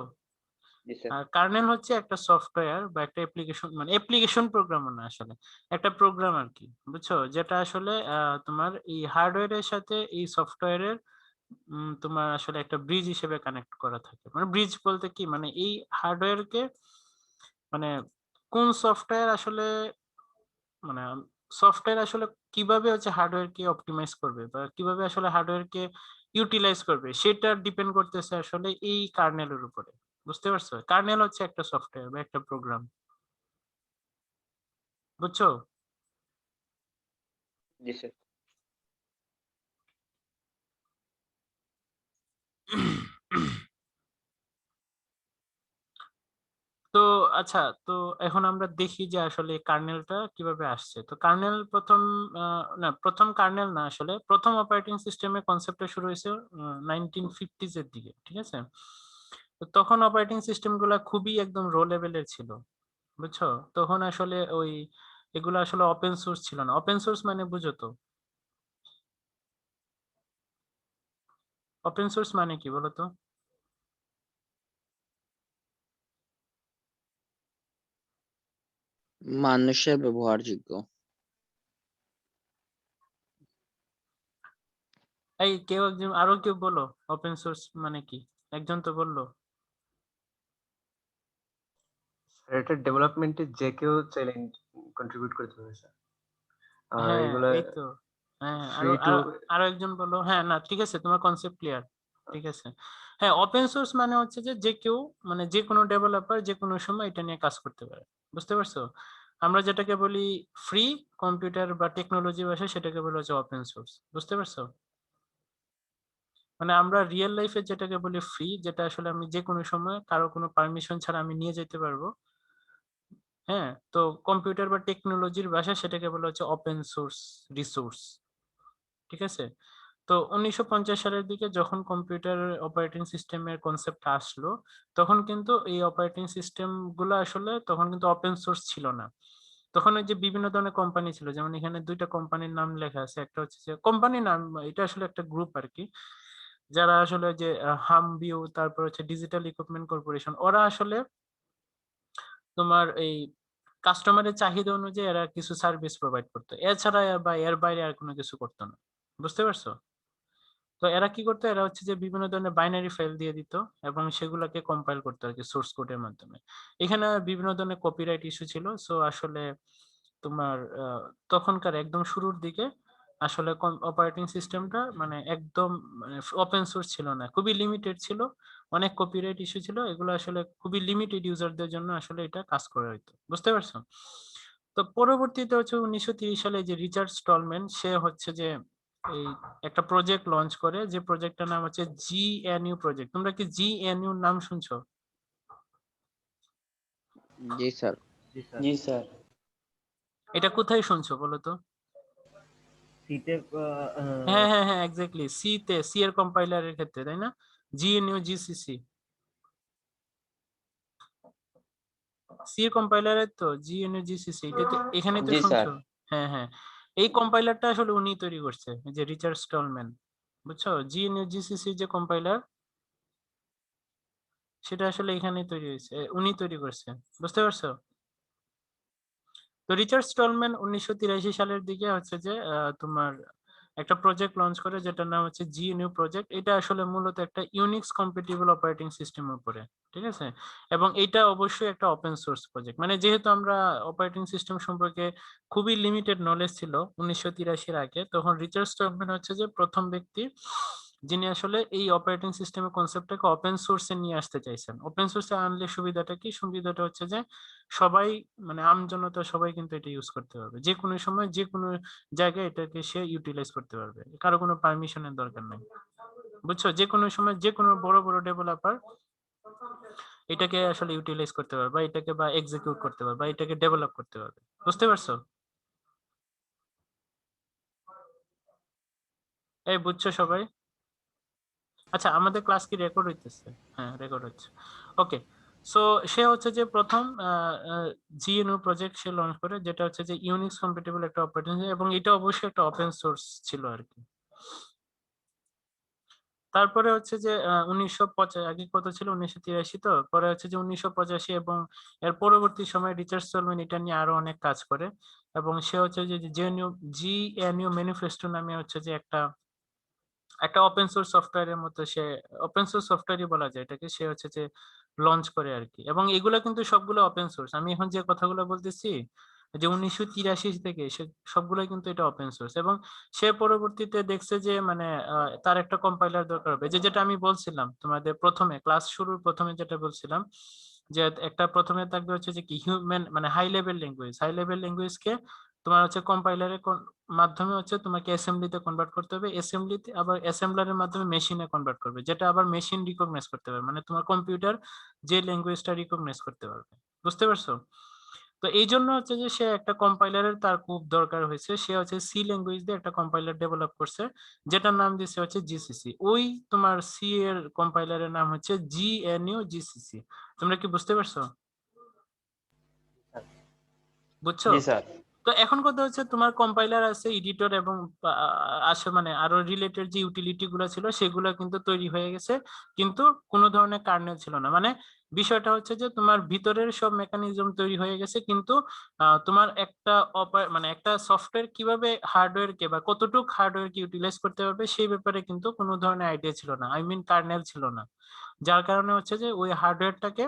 জি স্যার। আর কার্নেল হচ্ছে একটা সফটওয়্যার বা একটা অ্যাপ্লিকেশন মানে অ্যাপ্লিকেশন প্রোগ্রামার না আসলে, একটা প্রোগ্রাম আর কি, বুঝছো, যেটা আসলে তোমার এই হার্ডওয়্যারের সাথে এই সফটওয়্যারের তোমার আসলে একটা ব্রিজ হিসেবে কানেক্ট করা থাকে। মানে ব্রিজ বলতে কি মানে এই হার্ডওয়্যারকে মানে কোন সফটওয়্যার আসলে মানে সফটওয়্যার আসলে কিভাবে হচ্ছে হার্ডওয়্যারকে অপটিমাইজ করবে বা কিভাবে আসলে হার্ডওয়্যারকে ইউটিলাইজ করবে সেটা ডিপেন্ড করতেছে আসলে এই কার্নেলের উপরে, বুঝতে পারছো? কার্নেল হচ্ছে একটা সফটওয়্যার বা একটা প্রোগ্রাম, বুঝছো? জি স্যার। তো আচ্ছা, তো এখন আমরা দেখি যে আসলে কার্নেলটা কিভাবে আসছে। তো কার্নেল প্রথম না প্রথম কার্নেল না, আসলে প্রথম অপারেটিং সিস্টেমের কনসেপ্টটা শুরু হয়েছে 1950s এর দিকে, ঠিক আছে? তো তখন অপারেটিং সিস্টেম গুলা খুবই একদম লো লেভেলের ছিল, বুঝছো? তখন আসলে ওই এগুলো আসলে ওপেন সোর্স ছিল না। ওপেন সোর্স মানে বুঝো তো? ওপেন সোর্স মানে কি বলো তো? মানুষের ব্যবহারযোগ্য। এই কেউ একজন, আরো কেউ বলো ওপেন সোর্স মানে কি? একজন তো বললো। স্যার এটা ডেভেলপমেন্টে যে কেউ চাইলে কন্ট্রিবিউট করতে পারে স্যার। হ্যাঁ, এগুলো এই তো। হ্যাঁ, ফ্রি আরো টু। আরো আরো একজন বলো। হ্যাঁ, না ঠিক আছে, তোমার কনসেপ্ট ক্লিয়ার। ঠিক আছে। হ্যাঁ, ওপেন সোর্স মানে হচ্ছে যে যে কেউ, মানে যে কোনো ডেভেলপার যে কোনো সময় এটা নিয়ে কাজ করতে পারে। বুঝতে পারছো? আমরা যেটাকে বলি ফ্রি কম্পিউটার বা টেকনোলজি ভাষায় সেটাকে বলা হচ্ছে ওপেন সোর্স। বুঝতে পারছো? মানে আমরা রিয়েল লাইফে যেটাকে বলি ফ্রি, যেটা আসলে আমি যে কোনো সময় কারো কোনো পারমিশন ছাড়া আমি নিয়ে যেতে পারবো। হ্যাঁ, তো কম্পিউটার বা টেকনোলজির ভাষায় সেটাকে বলা হচ্ছে ওপেন সোর্স রিসোর্স। ঠিক আছে? তো 1950 সালের দিকে যখন কম্পিউটার অপারেটিং সিস্টেমের কনসেপ্ট আসলো, তখন কিন্তু এই অপারেটিং সিস্টেম গুলো আসলে তখন কিন্তু ওপেন সোর্স ছিল না। তখন ওই যে বিভিন্ন ধরনের কোম্পানি ছিল, যেমন এখানে দুইটা কোম্পানির নাম লেখা আছে। একটা হচ্ছে যে কোম্পানির নাম, এটা আসলে একটা গ্রুপ আর কি, যারা আসলে যে হামবিউ, তারপর হচ্ছে ডিজিটাল ইকুইপমেন্ট কর্পোরেশন, ওরা আসলে তোমার এই কাস্টমারের চাহিদা অনুযায়ী এরা কিছু সার্ভিস প্রোভাইড করতো, এছাড়া বা এর বাইরে আর কোনো কিছু করতো না। বুঝতে পারছো? তো এরা কি করতো, এরা হচ্ছে যে বিভিন্ন ধরনের বাইনারি ফাইল দিয়ে দিত এবং সেগুলোকে কম্পাইল করতো আর কি সোর্স কোডের মাধ্যমে। এখানে বিভিন্ন ধরনের কপিরাইট ইস্যু ছিল। সো আসলে তোমার তখনকার একদম শুরুর দিকে আসলে অপারেটিং সিস্টেমটা মানে একদম মানে ওপেন সোর্স ছিল না, খুবই লিমিটেড ছিল। অনেক কপিরাইট ইস্যু ছিল, এগুলো আসলে খুবই লিমিটেড ইউজারদের জন্য আসলে এটা কাজ করা হইতো। বুঝতে পারছো? তো পরবর্তীতে হচ্ছে 1930 সালে যে রিচার্ড স্টলম্যান, সে হচ্ছে যে এই একটা প্রজেক্ট লঞ্চ করে, যে প্রজেক্টটার নাম হচ্ছে জিএনইউ প্রজেক্ট। তোমরা কি জিএনইউ নাম শুনছো? জি স্যার। জি স্যার। জি স্যার। এটা কোথায় শুনছো বলো তো? সিতে হ্যাঁ হ্যাঁ হ্যাঁ, এক্স্যাক্টলি, সি তে, সি এর কম্পাইলারের ক্ষেত্রে, তাই না? জিএনইউ জিসিসি, সি এর কম্পাইলারের তো জিএনইউ জিসিসি, এটা তো এখানেই তো জি স্যার। শুনছো। হ্যাঁ হ্যাঁ, এই কম্পাইলারটা আসলে উনি তৈরি করছে, এই যে রিচার্ড স্টলম্যান। বুঝছো? জিএনইউ জিসিসি যে কম্পাইলার, সেটা আসলে এখানেই তৈরি হয়েছে, উনি তৈরি করছে। বুঝতে পারছো? তো রিচার্ড স্টলম্যান 1983 সালের দিকে হচ্ছে যে তোমার একটা প্রজেক্ট লঞ্চ করে, যেটার নাম হচ্ছে জিএনইউ প্রজেক্ট। এটা আসলে মূলত একটা ইউনিক্স কম্প্যাটিবল অপারেটিং সিস্টেমের উপরে, ঠিক আছে? এবং এটা অবশ্যই একটা ওপেন সোর্স প্রজেক্ট। মানে যেহেতু আমরা অপারেটিং সিস্টেম সম্পর্কে খুবই লিমিটেড নলেজ ছিল 1983 এর আগে, তখন রিচার্ড স্টলম্যান হচ্ছে যে প্রথম ব্যক্তি যিনি আসলে এই অপারেটিং সিস্টেমের কনসেপ্টটাকে ওপেন সোর্সে নিয়ে আসতে চাইছেন। ওপেন সোর্সে আনলে সুবিধাটা কি? সুবিধাটা হচ্ছে যে সবাই, মানে আমজনতা সবাই কিন্তু এটা ইউজ করতে পারবে, যে কোনো সময় যে কোনো জায়গায় এটাকে সে ইউটিলাইজ করতে পারবে, কারো কোনো পারমিশনের দরকার নেই। বুঝছো? যে কোনো সময় যে কোনো বড় বড় ডেভেলপার এটাকে আসলে ইউটিলাইজ করতে পারবে, বা এটাকে বা এক্সিকিউট করতে পারবে, বা এটাকে ডেভেলপ করতে পারবে। বুঝতে পারছো? এই বুঝছো সবাই? আচ্ছা, আমাদের ক্লাস কি রেকর্ড হইতেছে? হ্যাঁ, রেকর্ড হচ্ছে। ওকে। সো সে হচ্ছে যে প্রথম জিএনইউ প্রজেক্ট সে লঞ্চ করে, যেটা হচ্ছে যে ইউনিক্স কম্প্যাটিবল একটা অপারেটিং, এবং এটা অবশ্যই একটা ওপেন সোর্স ছিল আর কি। তারপরে হচ্ছে যে 1985, আগে কত ছিল, 1983, তো পরে হচ্ছে যে 1985 এবং এর পরবর্তী সময় রিচার্ড স্টলম্যান এটা নিয়ে আরো অনেক কাজ করে। এবং সে হচ্ছে যে জিএনইউ ম্যানিফেস্টো নামে হচ্ছে যে একটা একটা ওপেন সোর্স সফটওয়্যারের মতো, সে ওপেন সোর্স সফটওয়্যারই বলা যায় এটাকে, সে হচ্ছে যে লঞ্চ করে আর কি। এবং এগুলো কিন্তু সবগুলো ওপেন সোর্স, আমি এখন যে কথাগুলো বলতেছি যে 1983 থেকে, সে সবগুলো কিন্তু এটা ওপেন সোর্স। এবং সে পরবর্তীতে দেখছে যে মানে তার একটা কম্পাইলার দরকার হবে, যে যেটা আমি বলছিলাম তোমাদের প্রথমে ক্লাস শুরুর প্রথমে যেটা বলছিলাম, যে একটা প্রথমে থাকবে হচ্ছে যে কি হিউম্যান, মানে high level language, high level ল্যাঙ্গুয়েজকে তোমার হচ্ছে কম্পাইলারের মাধ্যমে হচ্ছে তোমাকে অ্যাসেম্বলিতে কনভার্ট করতে হবে, অ্যাসেম্বলিতে আবার অ্যাসেম্বলারের মাধ্যমে মেশিনে কনভার্ট করবে, যেটা আবার মেশিন রিকগনাইজ করতে পারবে, মানে তোমার কম্পিউটার যে ল্যাঙ্গুয়েজটা রিকগনাইজ করতে পারবে। বুঝতে পারছো? তো এই জন্য হচ্ছে যে সে একটা কম্পাইলারের তার খুব দরকার হয়েছে, সে হচ্ছে সি ল্যাঙ্গুয়েজ দিয়ে একটা কম্পাইলার ডেভেলপ করছে, যেটার নাম দিয়েছে হচ্ছে জিসিসি। ওই তোমার সি এর কম্পাইলারের নাম হচ্ছে জিএনইউ জিসিসি। তোমরা কি বুঝতে পারছো? বুঝছো? জি স্যার। তো এখন কথা হচ্ছে তোমার কম্পাইলার আছে, এডিটর এবং আসে মানে আরো রিলেটেড যে ইউটিলিটি গুলো ছিল সেগুলো কিন্তু তৈরি হয়ে গেছে, কিন্তু কোনো ধরনের কার্নেল ছিল না। মানে বিষয়টা হচ্ছে যে তোমার ভিতরের সব মেকানিজম তৈরি হয়ে গেছে, কিন্তু তোমার একটা মানে একটা সফটওয়্যার কিভাবে হার্ডওয়্যার কে বা কতটুক হার্ডওয়্যার কে ইউটিলাইজ করতে পারবে সেই ব্যাপারে কিন্তু কোনো ধরনের আইডিয়া ছিল না, আই মিন কার্নেল ছিল না। যার কারণে হচ্ছে যে ওই হার্ডওয়্যারটাকে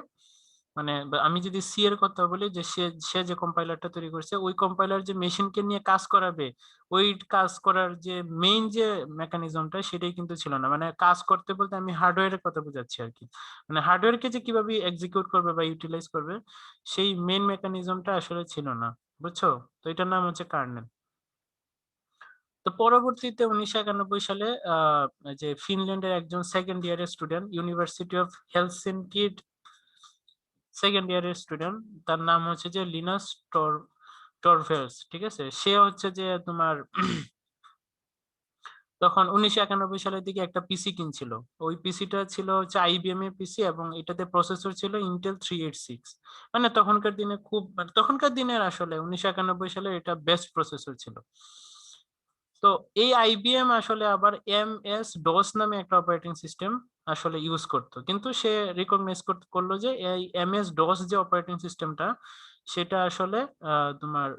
মানে আমি যদি সি এর কথা বলি, যে সে সে যে কম্পাইলারটা তৈরি করছে, ওই কম্পাইলার যে মেশিনকে নিয়ে কাজ করাবে, ওই কাজ করার যে মেইন যে মেকানিজমটা সেটাই কিন্তু ছিল না। মানে কাজ করতে বলতে আমি হার্ডওয়্যারের কথা বোঝাচ্ছি আর কি, মানে হার্ডওয়্যারকে যে কিভাবে এক্সিকিউট করবে বা ইউটিলাইজ করবে সেই মেইন মেকানিজমটা আসলে ছিল না। বুঝছো? তো এটার নাম হচ্ছে কার্নেল। তো পরবর্তীতে 1991 সালে যে ফিনল্যান্ডের একজন সেকেন্ড ইয়ারের student, university of Helsinki second ইয়ারের স্টুডেন্ট, তার নাম হচ্ছে যে লিনাস টরভেলস, ঠিক আছে? সে হচ্ছে যে তোমার তখন 1991 সালের দিকে একটা পিসি কিনছিল। ওই পিসিটা ছিল হচ্ছে আইবিএম এর পিসি এবং এটাতে প্রসেসর ছিল ইন্টেল 386। মানে তখনকার দিনে খুব মানে তখনকার দিনের আসলে 1991 সালে এটা বেস্ট প্রসেসর ছিল। তো এই আইবিএম আসলে আবার এমএস ডস নামে একটা অপারেটিং সিস্টেম আসলে ইউজ করতো, কিন্তু সে রিকগনাইজ করলো যে এই এমএস ডস যে অপারেটিং সিস্টেমটা সেটা আসলে তোমার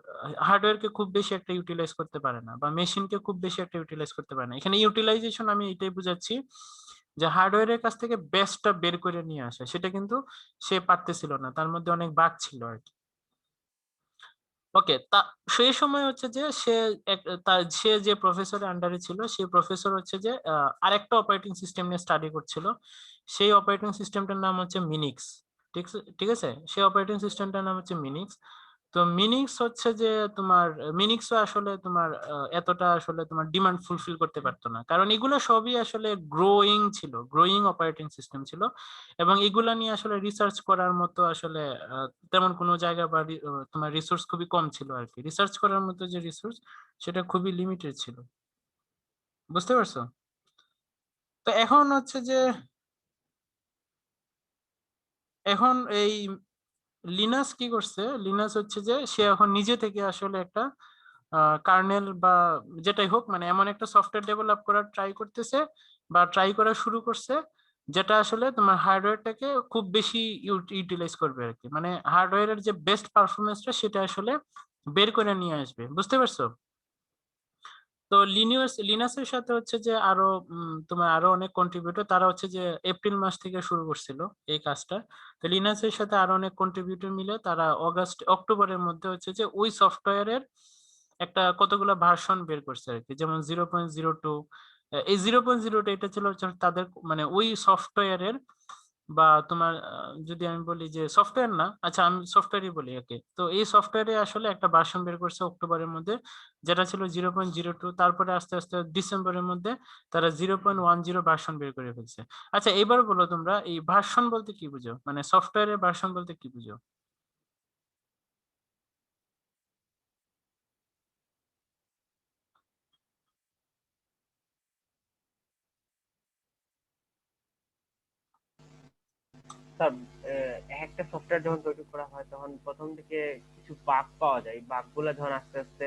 হার্ডওয়্যারকে খুব বেশি একটা ইউটিলাইজ করতে পারে না বা মেশিনকে খুব বেশি একটা ইউটিলাইজ করতে পারে না। এখানে ইউটিলাইজেশন আমি এটাই বুঝাচ্ছি যে হার্ডওয়্যারের কাছ থেকে বেস্টটা বের করে নিয়ে আসা, সেটা কিন্তু সে পারতেছিল না, তার মধ্যে অনেক বাগ ছিল আর কি। ওকে, তা সেই সময় হচ্ছে যে সে সে যে প্রফেসরের আন্ডারে ছিল সেই প্রফেসর হচ্ছে যে আরেকটা অপারেটিং সিস্টেম নিয়ে স্টাডি করছিল। সেই অপারেটিং সিস্টেমটার নাম হচ্ছে মিনিক্স। ঠিক আছে, সেই অপারেটিং সিস্টেমটার নাম হচ্ছে মিনিক্স। তো মিনিক্স হচ্ছে যে তোমার মিনিক্সও আসলে তোমার এতটা আসলে তোমার ডিমান্ড ফুলফিল করতে পারতো না, কারণ এগুলো সবই আসলে গ্রোয়িং অপারেটিং সিস্টেম ছিল, এবং এগুলা নিয়ে আসলে রিসার্চ করার মতো আসলে তেমন কোনো জায়গা বা তোমার রিসোর্স খুবই কম ছিল আর কি, রিসার্চ করার মতো যে রিসোর্স সেটা খুবই লিমিটেড ছিল। বুঝতে পারছো? তো এখন হচ্ছে যে এখন এই লিনাস কি করছে, লিনাস হচ্ছে যে সে এখন নিজে থেকে আসলে একটা কার্নেল বা যেটাই হোক মানে এমন একটা সফটওয়্যার ডেভেলপ করার ট্রাই করতেছে বা ট্রাই করা শুরু করছে, যেটা আসলে তোমার হার্ডওয়্যারটাকে খুব বেশি ইউটিলাইজ করবে আর কি, মানে হার্ডওয়্যারের যে বেস্ট পারফরমেন্সটা সেটা আসলে বের করে নিয়ে আসবে। বুঝতে পারছো? তো লিনাসের সাথে হচ্ছে যে আরো তোমার আরো অনেক কন্ট্রিবিউটর, তারা হচ্ছে যে এপ্রিল মাস থেকে শুরু করছিল এই কাজটা। তো লিনাসের সাথে আরো অনেক কন্ট্রিবিউটর মিলে তারা অক্টোবরের মধ্যে হচ্ছে যে ওই সফটওয়্যারের একটা কতগুলো ভার্সন বের করছে আর কি, যেমন 0.02। এই 0.02 এটা ছিল হচ্ছে তাদের মানে ওই সফটওয়্যারের বা তোমার যদি আমি বলি যে সফটওয়্যার না, আচ্ছা আমি সফটওয়্যারই বলি ওকে, তো এই সফটওয়্যারে আসলে একটা ভার্সন বের করছে অক্টোবরের মধ্যে, যেটা ছিল 0.02। তারপরে আস্তে আস্তে ডিসেম্বরের মধ্যে তারা 0.10 ভার্সন বের করে ফেলছে। আচ্ছা এবার বলো তোমরা এই ভার্সন বলতে কি বুঝো, মানে সফটওয়্যারের ভার্সন বলতে কি বুঝো? স্যার একটা সফটওয়্যার যখন তৈরি করা হয় তখন প্রথম দিকে কিছু বাগ পাওয়া যায়, এই বাগ গুলো যখন আস্তে আস্তে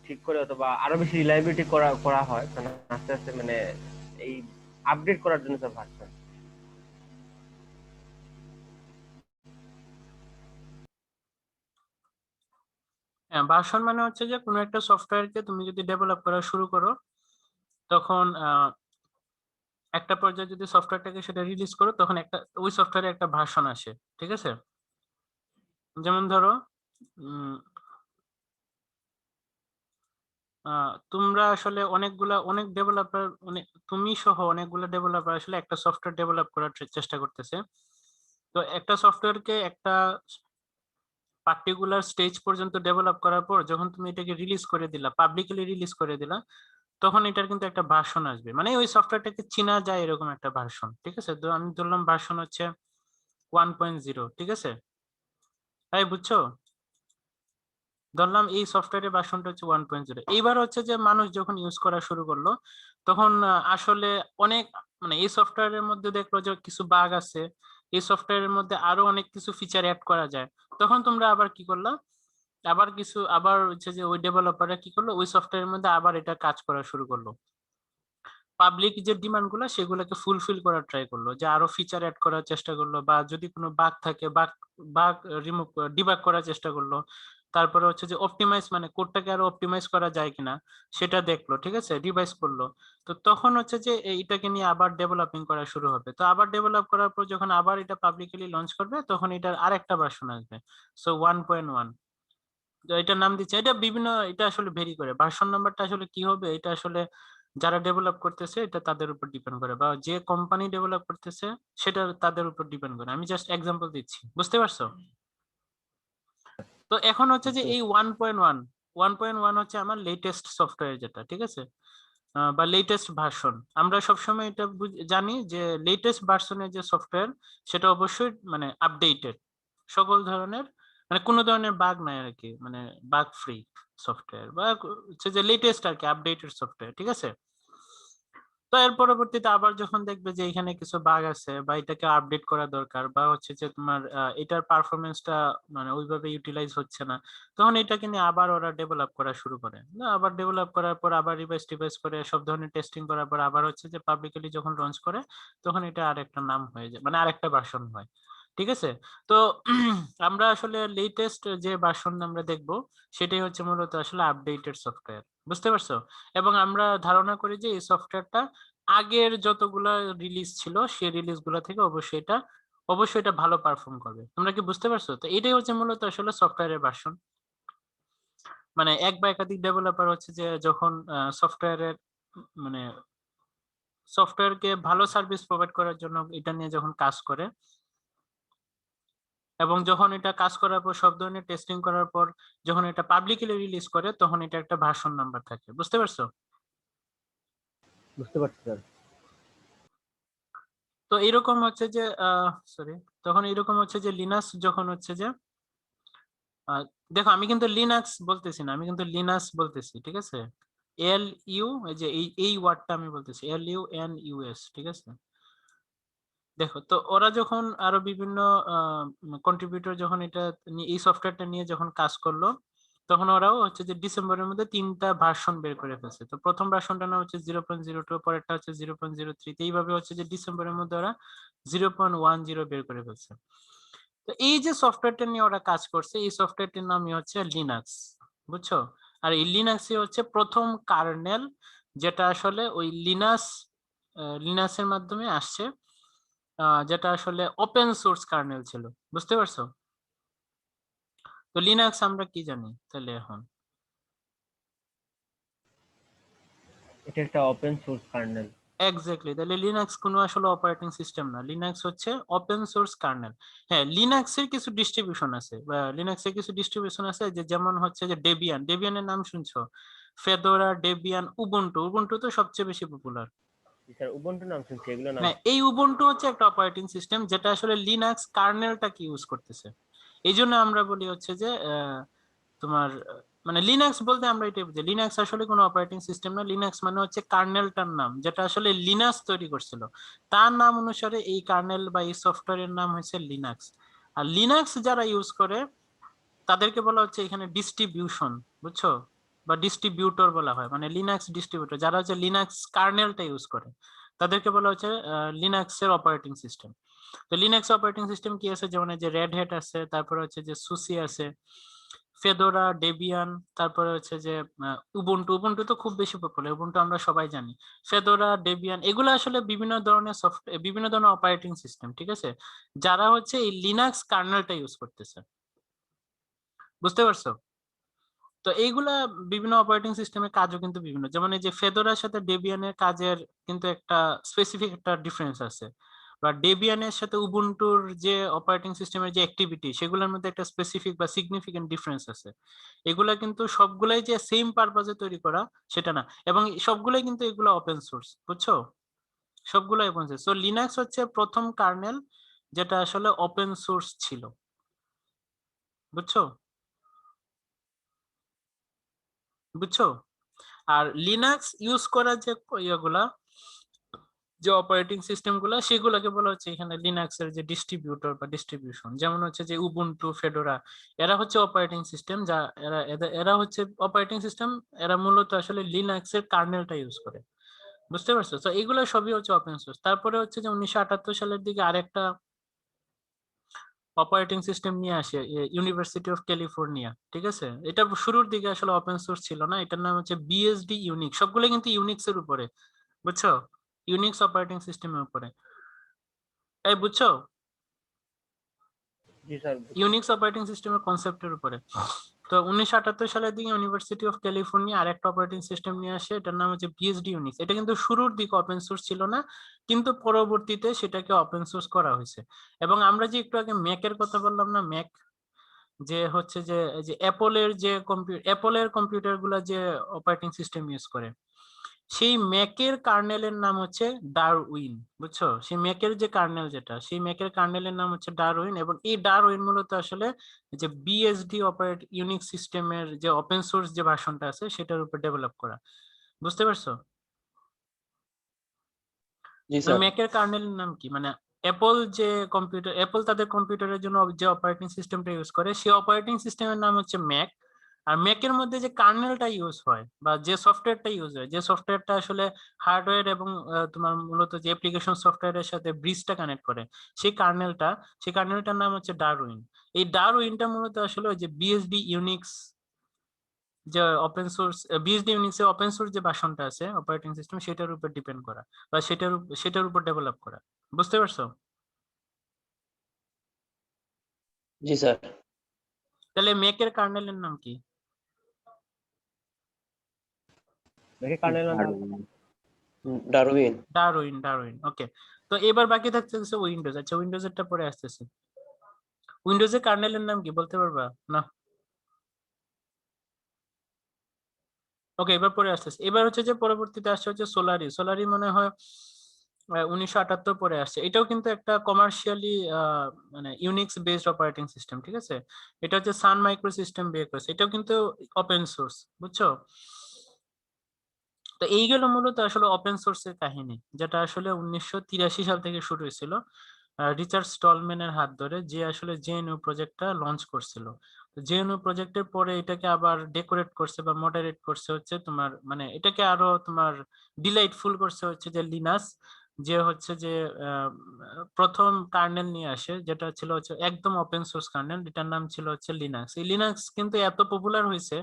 ঠিক করে অথবা আরো বেশি রিলায়েবিলিটি করা করা হয় তখন আস্তে আস্তে মানে এই আপডেট করার জন্য স্যার ভার্সন। হ্যাঁ, ভার্সন মানে হচ্ছে যে কোনো একটা সফটওয়্যারকে তুমি যদি ডেভেলপ করা শুরু করো তখন একটা পর্যায়ে যদি সফটওয়্যারটাকে সেটা রিলিজ করো তখন একটা ওই সফটওয়্যারে একটা ভার্সন আসে। ঠিক আছে, যেমন ধরো উম, তোমরা আসলে অনেক ডেভেলপার তুমি সহ অনেকগুলো ডেভেলপার আসলে একটা সফটওয়্যার ডেভেলপ করার চেষ্টা করতেছে। তো একটা সফটওয়্যারকে একটা পার্টিকুলার স্টেজ পর্যন্ত ডেভেলপ করার পর যখন তুমি এটাকে রিলিজ করে দিলা, পাবলিকলি রিলিজ করে দিলা, তখন এটার কিন্তু একটা ভার্সন আসবে, মানে ওই সফটওয়্যারটাকে চেনা যায় এরকম একটা ভার্সন। ঠিক আছে, তো আমি ধরলাম ভার্সন হচ্ছে 1.0। ঠিক আছে, তাই বুঝছো? ধরলাম এই সফটওয়্যারের ভার্সনটা হচ্ছে 1.0। এইবার হচ্ছে যে মানুষ যখন ইউজ করা শুরু করলো, তখন আসলে অনেক, মানে এই সফটওয়্যারের মধ্যে দেখলো যে কিছু বাগ আছে, এই সফটওয়্যারের মধ্যে আরো অনেক কিছু ফিচার অ্যাড করা যায়। তখন তোমরা আবার কি করলা, আবার হচ্ছে যে ওই ডেভেলপাররা কি করলো, ওই সফটওয়্যারের মধ্যে আবার এটা কাজ করা শুরু করলো, পাবলিক যে ডিমান্ড গুলো সেগুলোকে ফুলফিল করার ট্রাই করলো, যে আরো ফিচার অ্যাড করার চেষ্টা করলো, বা যদি কোনো বাগ থাকে বাগ বাগ রিমুভ ডিবাগ করার চেষ্টা করলো। তারপরে হচ্ছে যে অপটিমাইজ, মানে কোডটাকে আরো অপটিমাইজ করা যায় কিনা সেটা দেখলো। ঠিক আছে, রিভাইজ করলো। তো তখন হচ্ছে যে এইটাকে নিয়ে আবার ডেভেলপিং করা শুরু হবে। তো আবার ডেভেলপ করার পর যখন আবার এটা পাবলিকলি লঞ্চ করবে, তখন এটার আরেকটা ভার্সন আসবে, সো 1.1। তো এটার নাম দিচ্ছে, এটা বিভিন্ন, এটা আসলে ভেরি করে ভার্সন নাম্বারটা আসলে কি হবে, এটা আসলে যারা ডেভেলপ করতেছে এটা তাদের উপর ডিপেন্ড করে, বা যে কোম্পানি ডেভেলপ করতেছে সেটা তাদের উপর ডিপেন্ড করে। আমি জাস্ট এক্সাম্পল দিচ্ছি, বুঝতে পারছো? তো এখন হচ্ছে যে এই 1.1 হচ্ছে আমার লেটেস্ট সফটওয়্যার যেটা, ঠিক আছে, বা লেটেস্ট ভার্সন। আমরা সবসময় এটা জানি যে লেটেস্ট ভার্সনের যে সফটওয়্যার সেটা অবশ্যই মানে আপডেটেড, সকল ধরনের, মানে কোনো ধরনের বাগ নাই আর কি, মানে বাগ ফ্রি সফটওয়্যার, বা হচ্ছে যে লেটেস্ট আর কি, আপডেটেড সফটওয়্যার। ঠিক আছে, তো এর পরবর্তীতে আবার যখন দেখবে যে এখানে কিছু বাগ আছে বা এটাকে আপডেট করা দরকার, বা হচ্ছে যে তোমার এটার পারফরমেন্সটা মানে ওইভাবে ইউটিলাইজ হচ্ছে না, তখন এটাকে নিয়ে আবার ওরা ডেভেলপ করা শুরু করে। না, আবার ডেভেলপ করার পর আবার রিভাইজ করে সব ধরনের টেস্টিং করার পর আবার হচ্ছে যে পাবলিকলি যখন লঞ্চ করে, তখন এটা আরেকটা নাম হয়ে যায়, মানে আরেকটা ভার্সন হয়। ঠিক আছে, তো আমরা আসলে লেটেস্ট যে ভার্সন আমরা দেখব সেটাই হচ্ছে মূলত আসলে আপডেটেড সফটওয়্যার। বুঝতে পারছো? এবং আমরা ধারণা করি যে এই সফটওয়্যারটা আগের যতগুলা রিলিজ ছিল সেই রিলিজ গুলা থেকে অবশ্যই এটা ভালো পারফর্ম করবে। তোমরা কি বুঝতে পারছো? তো এটাই হচ্ছে মূলত আসলে সফটওয়্যারের ভার্সন। মানে এক বা একাধিক ডেভেলপার হচ্ছে যে যখন সফটওয়্যারের মানে সফটওয়্যারকে ভালো সার্ভিস প্রোভাইড করার জন্য এটা নিয়ে যখন কাজ করে, এবং যখন এটা কাজ করার পর সব ধরনের টেস্টিং করার পর যখন এটা পাবলিকলি রিলিজ করে, তখন এটা একটা ভার্সন নাম্বার থাকে। বুঝতে পারছো? বুঝতে পারছি স্যার। তো এরকম হচ্ছে যে সরি, তখন এরকম হচ্ছে যে লিনাক্স যখন হচ্ছে যে আহ, দেখো আমি কিন্তু লিনাক্স বলতেছি না, আমি কিন্তু লিনাক্স বলতেছি। ঠিক আছে, এল ইউ, এই যে এই ওয়ার্ডটা আমি বলতেছি, LUNUS। ঠিক আছে, দেখো তো ওরা যখন আরো বিভিন্ন কন্ট্রিবিউটর যখন এটা এই সফটওয়্যারটা নিয়ে যখন কাজ করলো, তখন ওরাও হচ্ছে যে ডিসেম্বরের মধ্যে 3টা ভার্সন বের করে ফেলছে। তো প্রথম ভার্সনটা না হচ্ছে 0.02, পরেরটা হচ্ছে 0.03, এইভাবে হচ্ছে যে ডিসেম্বরের মধ্যে ওরা 0.10 বের করে ফেলছে। তো এই যে সফটওয়্যারটা নিয়ে ওরা কাজ করছে, এই সফটওয়্যারটির নামই হচ্ছে লিনাক্স। বুঝছো? আর এই লিনাক্সই হচ্ছে প্রথম কার্নেল, যেটা আসলে ওই লিনাক্সের মাধ্যমে আসছে, যেটা আসলে ওপেন সোর্স কার্নেল ছিল। বুঝতে পারছো? তো লিনাক্স আমরা কি জানি তাহলে এখন? এটা একটা ওপেন সোর্স কার্নেল। এক্স্যাক্টলি, তাহলে লিনাক্স কোনো আসলে অপারেটিং সিস্টেম না, লিনাক্স হচ্ছে ওপেন সোর্স কার্নেল। হ্যাঁ, লিনাক্সের কিছু ডিস্ট্রিবিউশন আছে, বা লিনাক্সের কিছু ডিস্ট্রিবিউশন আছে, যে যেমন হচ্ছে যে ডেবিয়ানের নাম শুনছো? ফেডোরা, ডেবিয়ান, উবুন্টু তো সবচেয়ে বেশি পপুলার। স্যার উবুন্টু নাম শুনছি, এগুলো নাম। হ্যাঁ, এই উবুন্টু হচ্ছে একটা অপারেটিং সিস্টেম যেটা আসলে লিনাক্স কার্নেলটাকে ইউজ করতেছে। এই জন্য আমরা বলি হচ্ছে যে তোমার মানে লিনাক্স বলতে আমরা এটাই বুঝি, লিনাক্স আসলে কোনো অপারেটিং সিস্টেম না, লিনাক্স মানে হচ্ছে কার্নেলটার নাম, যেটা আসলে লিনাক্স তৈরি করছিল, তার নাম অনুসারে এই কার্নেল বা এই সফটওয়্যারের নাম হচ্ছে লিনাক্স। আর লিনাক্স যারা ইউজ করে তাদেরকে বলা হচ্ছে এখানে ডিস্ট্রিবিউশন। বুঝছো? বা ডিস্ট্রিবিউটর বলা হয়, মানে লিনাক্স ডিস্ট্রিবিউটর যারা হচ্ছে লিনাক্স কার্নেলটা ইউজ করে, তাদেরকে বলা হচ্ছে লিনাক্সের অপারেটিং সিস্টেম। তো লিনাক্স অপারেটিং সিস্টেম কি আছে, যেমন এই যে রেড হ্যাট আছে, তারপরে হচ্ছে যে সুসি আছে, ফেডোরা, ডেবিয়ান, তারপরে হচ্ছে যে উবুন্টু তো খুব বেশি পপুলার, উবুন্টু আমরা সবাই জানি। ফেডোরা, ডেবিয়ান, এগুলো আসলে বিভিন্ন ধরনের সফটওয়্যার, বিভিন্ন ধরনের অপারেটিং সিস্টেম, ঠিক আছে, যারা হচ্ছে এই লিনাক্স কার্নেলটা ইউজ করতেছে। বুঝতে পারছো? তো এইগুলা বিভিন্ন অপারেটিং সিস্টেমের কাজও কিন্তু বিভিন্ন, যেমন এই যে ফেডোরার সাথে ডেবিয়ানের কাজের কিন্তু একটা স্পেসিফিক একটা ডিফারেন্স আছে। বা ডেবিয়ানের সাথে উবুন্টুর যে অপারেটিং সিস্টেমের যে অ্যাক্টিভিটি সেগুলোর মধ্যে একটা স্পেসিফিক বা সিগনিফিকেন্ট ডিফারেন্স আছে। এগুলা কিন্তু সবগুলাই যে সেম পারপাজে তৈরি করা সেটা না, এবং সবগুলাই কিন্তু এগুলো ওপেন সোর্স, বুঝছো? সবগুলাই ওপেন সোর্স। সো লিনাক্স হচ্ছে প্রথম কার্নেল যেটা আসলে ওপেন সোর্স ছিল, বুঝছো? বুঝছো? আর লিনাক্স ইউজ করা যে ইয়েগুলা, যে অপারেটিং সিস্টেম গুলা, সেগুলোকে বলা হচ্ছে এখানে লিনাক্স এর যে ডিস্ট্রিবিউটর বা ডিস্ট্রিবিউশন। যেমন হচ্ছে যে উবুন্টু, ফেডোরা, এরা হচ্ছে অপারেটিং সিস্টেম, যা এরা হচ্ছে অপারেটিং সিস্টেম, এরা মূলত আসলে লিনাক্স এর কার্নেলটা ইউজ করে, বুঝতে পারছো? তো এগুলো সবই হচ্ছে ওপেন সোর্স। তারপরে হচ্ছে যে 1978 সালের দিকে আরেকটা অপারেটিং সিস্টেম নিয়ে আসে ইউনিভার্সিটি অফ ক্যালিফোর্নিয়া, ঠিক আছে? এটা শুরুর দিকে আসলে ওপেন সোর্স ছিল না, এটার নাম হচ্ছে বিএসডি ইউনিক্স। সবগুলো কিন্তু ইউনিক্স এর উপরে, বুঝছো? ইউনিক্স অপারেটিং সিস্টেমের উপরে, এই বুঝছো? জি স্যার। ইউনিক্স অপারেটিং সিস্টেমের কনসেপ্টের উপরে। তো 1978 সালের দিকে ইউনিভার্সিটি অফ ক্যালিফোর্নিয়া আরেকটা অপারেটিং সিস্টেম নিয়ে আসে, এটার নাম হচ্ছে বিএসডি ইউনিক্স। এটা কিন্তু শুরুর দিকে ওপেন সোর্স ছিল না, কিন্তু পরবর্তীতে সেটাকে ওপেন সোর্স করা হয়েছে। এবং আমরা যে একটু আগে ম্যাকের কথা বললাম না, ম্যাক যে হচ্ছে যে অ্যাপলের যে অ্যাপলের কম্পিউটার গুলা যে অপারেটিং সিস্টেম ইউজ করে, সেই ম্যাকের কার্নেলের নাম হচ্ছে ডারউইন, বুঝছো? সেই ম্যাকের যে কার্নেল, যেটা সেই ম্যাকের কার্নেলের নাম হচ্ছে ডারউইন। এবং এই ডারউইন মূলত আসলে যে বিএসডি অপারেট ইউনিক্স সিস্টেমের যে ওপেন সোর্স যে ভার্সনটা আছে সেটার উপর ডেভেলপ করা, বুঝতে পারছো? জি মানে স্যার। ম্যাকের কার্নেলের নাম কি, মানে অ্যাপল যে কম্পিউটার, অ্যাপল তাদের কম্পিউটারের জন্য যে অপারেটিং সিস্টেমটা ইউজ করে সেই অপারেটিং সিস্টেমের নাম হচ্ছে ম্যাক। আর ম্যাকের মধ্যে যে কার্নেলটা ইউজ হয় বা যে সফটওয়্যারটা ইউজ হয়, যে সফটওয়্যারটা আসলে হার্ডওয়্যার এবং তোমার মূলত যে অ্যাপ্লিকেশন সফটওয়্যারের সাথে ব্রিজটা কানেক্ট করে, সেই কার্নেলটার নাম হচ্ছে ডারউইন। এই ডারউইনটা মূলত আসলে ওই যে বিএসডি ইউনিক্স যে ওপেন সোর্স, বিএসডি ইউনিক্স এর ওপেন সোর্স যে ভার্সনটা আছে অপারেটিং সিস্টেম, সেটার উপর ডিপেন্ড করা বা সেটার উপর ডেভেলপ করা, বুঝতে পারছো? জি স্যার। তাহলে ম্যাকের কার্নেলের নাম কি? দেখে কার্নেল ডারউইন। ডারউইন, ডারউইন, ওকে। তো এবার বাকি থাকতেছে উইন্ডোজ। আচ্ছা, উইন্ডোজ এরটা পরে আসতেছে। উইন্ডোজের কার্নেলের নাম কি বলতে পারবা না? ওকে, এবার পরে আসতেছে। এবার হচ্ছে যে পরবর্তীতে আসছে হচ্ছে সোলারি। সোলারি মনে হয় 1978 পরে আসছে। এটাও কিন্তু একটা কমার্শিয়ালি মানে ইউনিক্স বেসড অপারেটিং সিস্টেম, ঠিক আছে? এটা হচ্ছে সান মাইক্রো সিস্টেম বের করেছে, এটাও কিন্তু ওপেন সোর্স, বুঝছো? তো এইগুলো মূলত আসলে ওপেন সোর্সের কাহিনী, যেটা আসলে 1983 সাল থেকে শুরু হয়েছিল রিচার্ড স্টলম্যানের হাত ধরে, যে আসলে জেএনইউ প্রজেক্টটা লঞ্চ করছিল। জেএনইউ প্রজেক্টের পরে এটাকে আবার ডেকোরেট করছে বা মডারেট করছে হচ্ছে তোমার, মানে এটাকে আরো তোমার ডিলাইটফুল করছে হচ্ছে যে লিনাক্স, যে হচ্ছে যে প্রথম কার্নেল নিয়ে আসে, যেটা ছিল হচ্ছে একদম ওপেন সোর্স কার্নেল, এটার নাম ছিল হচ্ছে লিনাক্স। এই লিনাক্স কিন্তু এত পপুলার হয়েছে,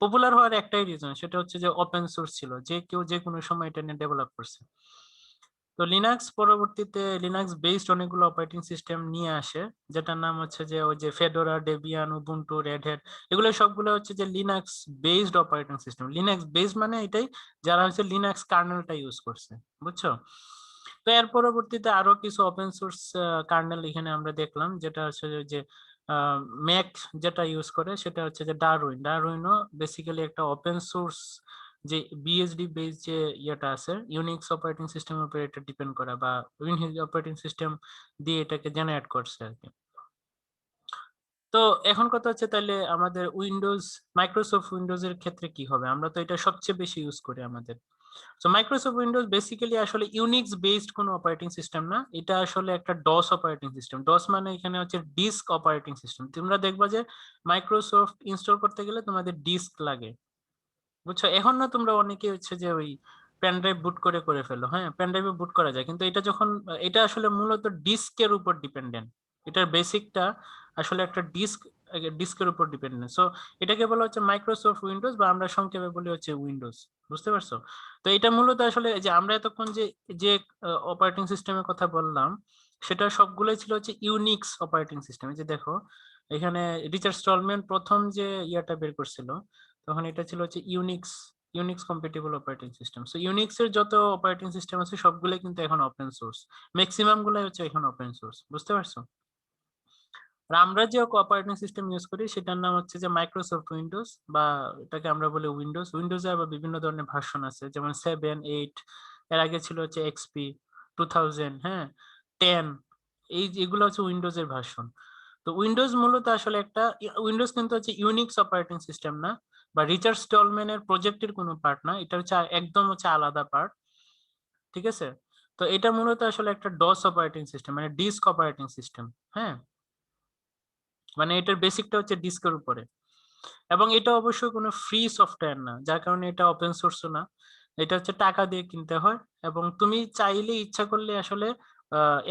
পপুলার হওয়ার একটাই রিজন, সেটা হচ্ছে যে ওপেন সোর্স ছিল, যে কেউ যে কোনো সময় এটা নিয়ে ডেভেলপ করছে। তো লিনাক্স পরবর্তীতে লিনাক্স বেসড অনেকগুলো অপারেটিং সিস্টেম নিয়ে আসে, যেটার নাম হচ্ছে যে ওই যে Fedora, Debian, Ubuntu, Red Hat, এগুলো সবগুলো হচ্ছে যে Linux based operating system. Linux based মানে এটাই, যারা হচ্ছে লিনাক্স কার্নেলটা ইউজ করছে, বুঝছো? তো এর পরবর্তীতে আরো কিছু ওপেন সোর্স কার্নেল এখানে আমরা দেখলাম, যেটা হচ্ছে যে ম্যাক যেটা ইউজ করে সেটা হচ্ছে যে ডারউইন। ডারউইনও বেসিক্যালি একটা ওপেন সোর্স যে বিএসডি বেস যে ইয়েটা আছে, ইউনিক্স অপারেটিং সিস্টেমের উপর এটা ডিপেন্ড করা বা উইন্ডোজ অপারেটিং সিস্টেম দিয়ে এটাকে জেনারেট করছে আর কি। তো এখন কথা হচ্ছে তাহলে আমাদের উইন্ডোজ, মাইক্রোসফট উইন্ডোজ এর ক্ষেত্রে কি হবে? আমরা তো এটা সবচেয়ে বেশি ইউজ করি আমাদের। সো মাইক্রোসফট উইন্ডোজ বেসিক্যালি আসলে ইউনিক্স বেসড কোনো অপারেটিং সিস্টেম না, এটা আসলে একটা ডস অপারেটিং সিস্টেম। ডস মানে এখানে হচ্ছে ডিস্ক অপারেটিং সিস্টেম। তোমরা দেখবা যে মাইক্রোসফট ইনস্টল করতে গেলে তোমাদের ডিস্ক লাগে, বুঝছো? এখন না তোমরা অনেকে হচ্ছে যে ওই পেন ড্রাইভ বুট করে ফেলো, হ্যাঁ পেন ড্রাইভে বুট করা যায়, কিন্তু এটা যখন এটা আসলে মূলত ডিস্কের উপর ডিপেন্ডেন্ট, এটার বেসিকটা আসলে একটা ডিস্কের উপর ডিপেন্ডেন্ট। সো এটাকে বলা হচ্ছে মাইক্রোসফট উইন্ডোজ, বা আমরা সংক্ষেপে বলি হচ্ছে উইন্ডোজ, বুঝতে পারছো? তো এটা মূলত আসলে যে আমরা এতক্ষণ যে যে অপারেটিং সিস্টেমের কথা বললাম, সেটা সবগুলোই ছিল হচ্ছে ইউনিক্স অপারেটিং সিস্টেম। যে দেখো এখানে রিচার্ড স্টলম্যান প্রথম যে ইয়াটা বের করছিল, তখন এটা ছিল হচ্ছে Unix compatible operating system. So Unix এর যত অপারেটিং সিস্টেম আছে সবগুলোই কিন্তু এখন ওপেন সোর্স, ম্যাক্সিমাম গুলাই হচ্ছে এখন ওপেন সোর্স, বুঝতে পারছো? আর আমরা যে অপারেটিং সিস্টেম ইউজ করি সেটার নাম হচ্ছে যে মাইক্রোসফট উইন্ডোজ, বা এটাকে আমরা বলি উইন্ডোজ। উইন্ডোজে আবার বিভিন্ন ধরনের ভার্সন আছে, যেমন 7, 8, এর আগে ছিল হচ্ছে এক্সপি 2000, হ্যাঁ, 10, এগুলো হচ্ছে উইন্ডোজের ভার্সন। তো উইন্ডোজ মূলত আসলে একটা, উইন্ডোজ কিন্তু হচ্ছে ইউনিক্স অপারেটিং সিস্টেম না, বা রিচার্ড স্টলম্যানের প্রজেক্টের কোনো পার্ট না, এটা হচ্ছে একদম হচ্ছে আলাদা পার্ট, ঠিক আছে? তো এটা মূলত আসলে একটা ডস অপারেটিং সিস্টেম, মানে ডিস্ক অপারেটিং সিস্টেম, হ্যাঁ, মানে এটার বেসিকটা হচ্ছে ডিস্কের উপরে। এবং এটা অবশ্যই কোনো ফ্রি সফটওয়্যার না, যার কারণে এটা ওপেন সোর্সও না, এটা হচ্ছে টাকা দিয়ে কিনতে হয়। এবং তুমি চাইলে ইচ্ছা করলে আসলে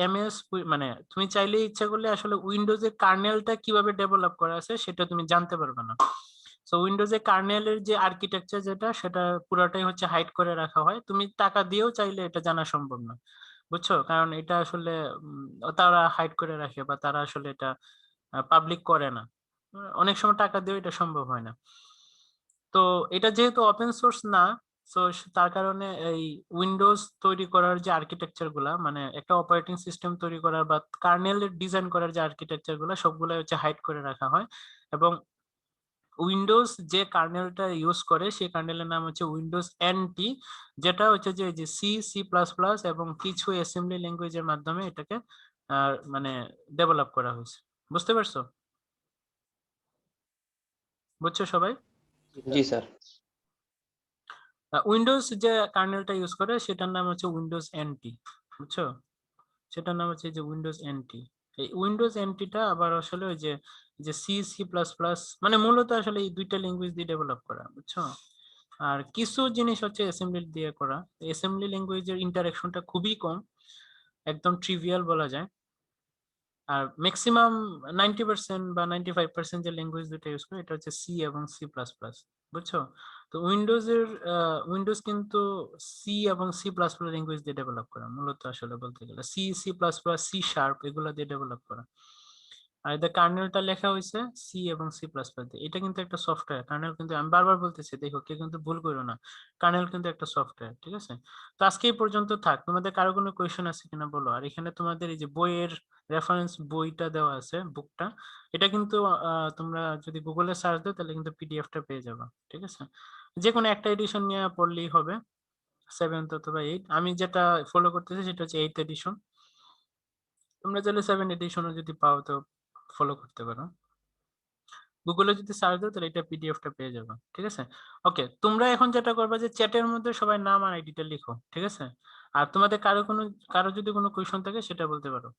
এমএস, মানে তুমি চাইলে ইচ্ছা করলে আসলে উইন্ডোজের কার্নেলটা কিভাবে ডেভেলপ করা আছে সেটা তুমি জানতে পারবে না। সো উইন্ডোজে কার্নেলের যে আর্কিটেকচার যেটা, সেটা পুরাটাই হচ্ছে হাইড করে রাখা হয়, তুমি টাকা দিয়েও চাইলে এটা জানা সম্ভব না, বুঝছো? কারণ এটা আসলে তারা হাইড করে রাখে, বা তারা আসলে এটা পাবলিক করে না, অনেক সময় টাকা দিয়েও এটা সম্ভব হয় না। তো এটা যেহেতু ওপেন সোর্স না, তো তার কারণে এই উইন্ডোজ তৈরি করার যে আর্কিটেকচার গুলা, মানে একটা অপারেটিং সিস্টেম তৈরি করার বা কার্নেলের ডিজাইন করার যে আর্কিটেকচার গুলা, সবগুলো হচ্ছে হাইড করে রাখা হয়। এবং উইন্ডোজ যে কার্নেলটা ইউজ করে সেই কার্নেলের নাম হচ্ছে উইন্ডোজ এনটি, যেটা হচ্ছে যে সি, সি প্লাস প্লাস এবং কিছু অ্যাসেম্বলি ল্যাঙ্গুয়েজের মাধ্যমে এটাকে মানে ডেভেলপ করা হয়েছে, বুঝতে পারছো? বুঝছো সবাই? জি স্যার। উইন্ডোজ যে কার্নেলটা ইউজ করে সেটার নাম হচ্ছে উইন্ডোজ এনটি, বুঝছো? সেটার নাম হচ্ছে যে উইন্ডোজ এনটি। এই উইন্ডোজ এনটিটা আবার আসলে ওই যে যে সি, সি প্লাস প্লাস, মানে মূলত আসলে এই দুইটা ল্যাঙ্গুয়েজ দিয়ে ডেভেলপ করা, বুঝছো? আর কিছু জিনিস হচ্ছে অ্যাসেম্বলি দিয়ে করা। অ্যাসেম্বলি ল্যাঙ্গুয়েজের ইন্টারেকশনটা খুবই কম, একদম ট্রিভিয়াল বলা যায়। আর ম্যাক্সিমাম 90% বা 95% যে ল্যাঙ্গুয়েজ দুটো ইউজ করে এটা হচ্ছে সি এবং সি প্লাস প্লাস, বুঝছো? তো উইন্ডোজ কিন্তু সি এবং সি প্লাস প্লাস ল্যাঙ্গুয়েজ দিয়ে ডেভেলপ করা মূলত, আসলে বলতে গেলে C, C plus plus, C sharp, এগুলো দিয়ে ডেভেলপ করা। আর এদের কার্নেলটা লেখা হয়েছে সি এবং সি প্লাস প্লাস দিয়ে। এটা কিন্তু একটা সফটওয়্যার, কার্নেল কিন্তু, আমি বারবার বলতেছি, দেখো কেউ কিন্তু ভুল করো না, কার্নেল কিন্তু একটা সফটওয়্যার, ঠিক আছে? তো আজকে এই পর্যন্ত থাক, তোমাদের কারো কোনো কোয়েশ্চেন আছে কিনা বলো। আর এখানে তোমাদের এই যে বইয়ের রেফারেন্স বইটা দেওয়া আছে, বুকটা, এটা কিন্তু তোমরা যদি গুগলে সার্চ দাও তাহলে কিন্তু পিডিএফটা পেয়ে যাবে, ঠিক আছে? যে কোনো একটা এডিশন নিয়ে পড়লেই হবে, 7th অথবা 8। আমি যেটা ফলো করতেছি সেটা হচ্ছে 8th এডিশন, তোমরা চাইলে 7 এডিশনও যদি পাও তো ফলো করতে পারো। গুগলে যদি সার্চ দাও তাহলে এটা পিডিএফটা পেয়ে যাবে, ঠিক আছে? ওকে, তোমরা এখন যেটা করবা যে চ্যাটের মধ্যে সবাই নাম আর আইডিটা লিখো, ঠিক আছে? আর তোমাদের কারো যদি কোনো কোয়েশ্চন থাকে সেটা বলতে পারো।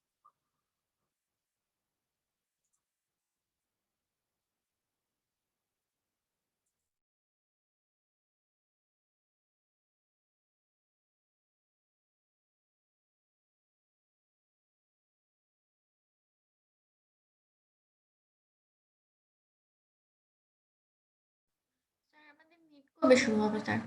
কবে শুরু হবে স্যার?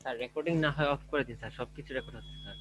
স্যার রেকর্ডিং না হয় অফ করে দিন স্যার, সবকিছু রেকর্ড হচ্ছে স্যার।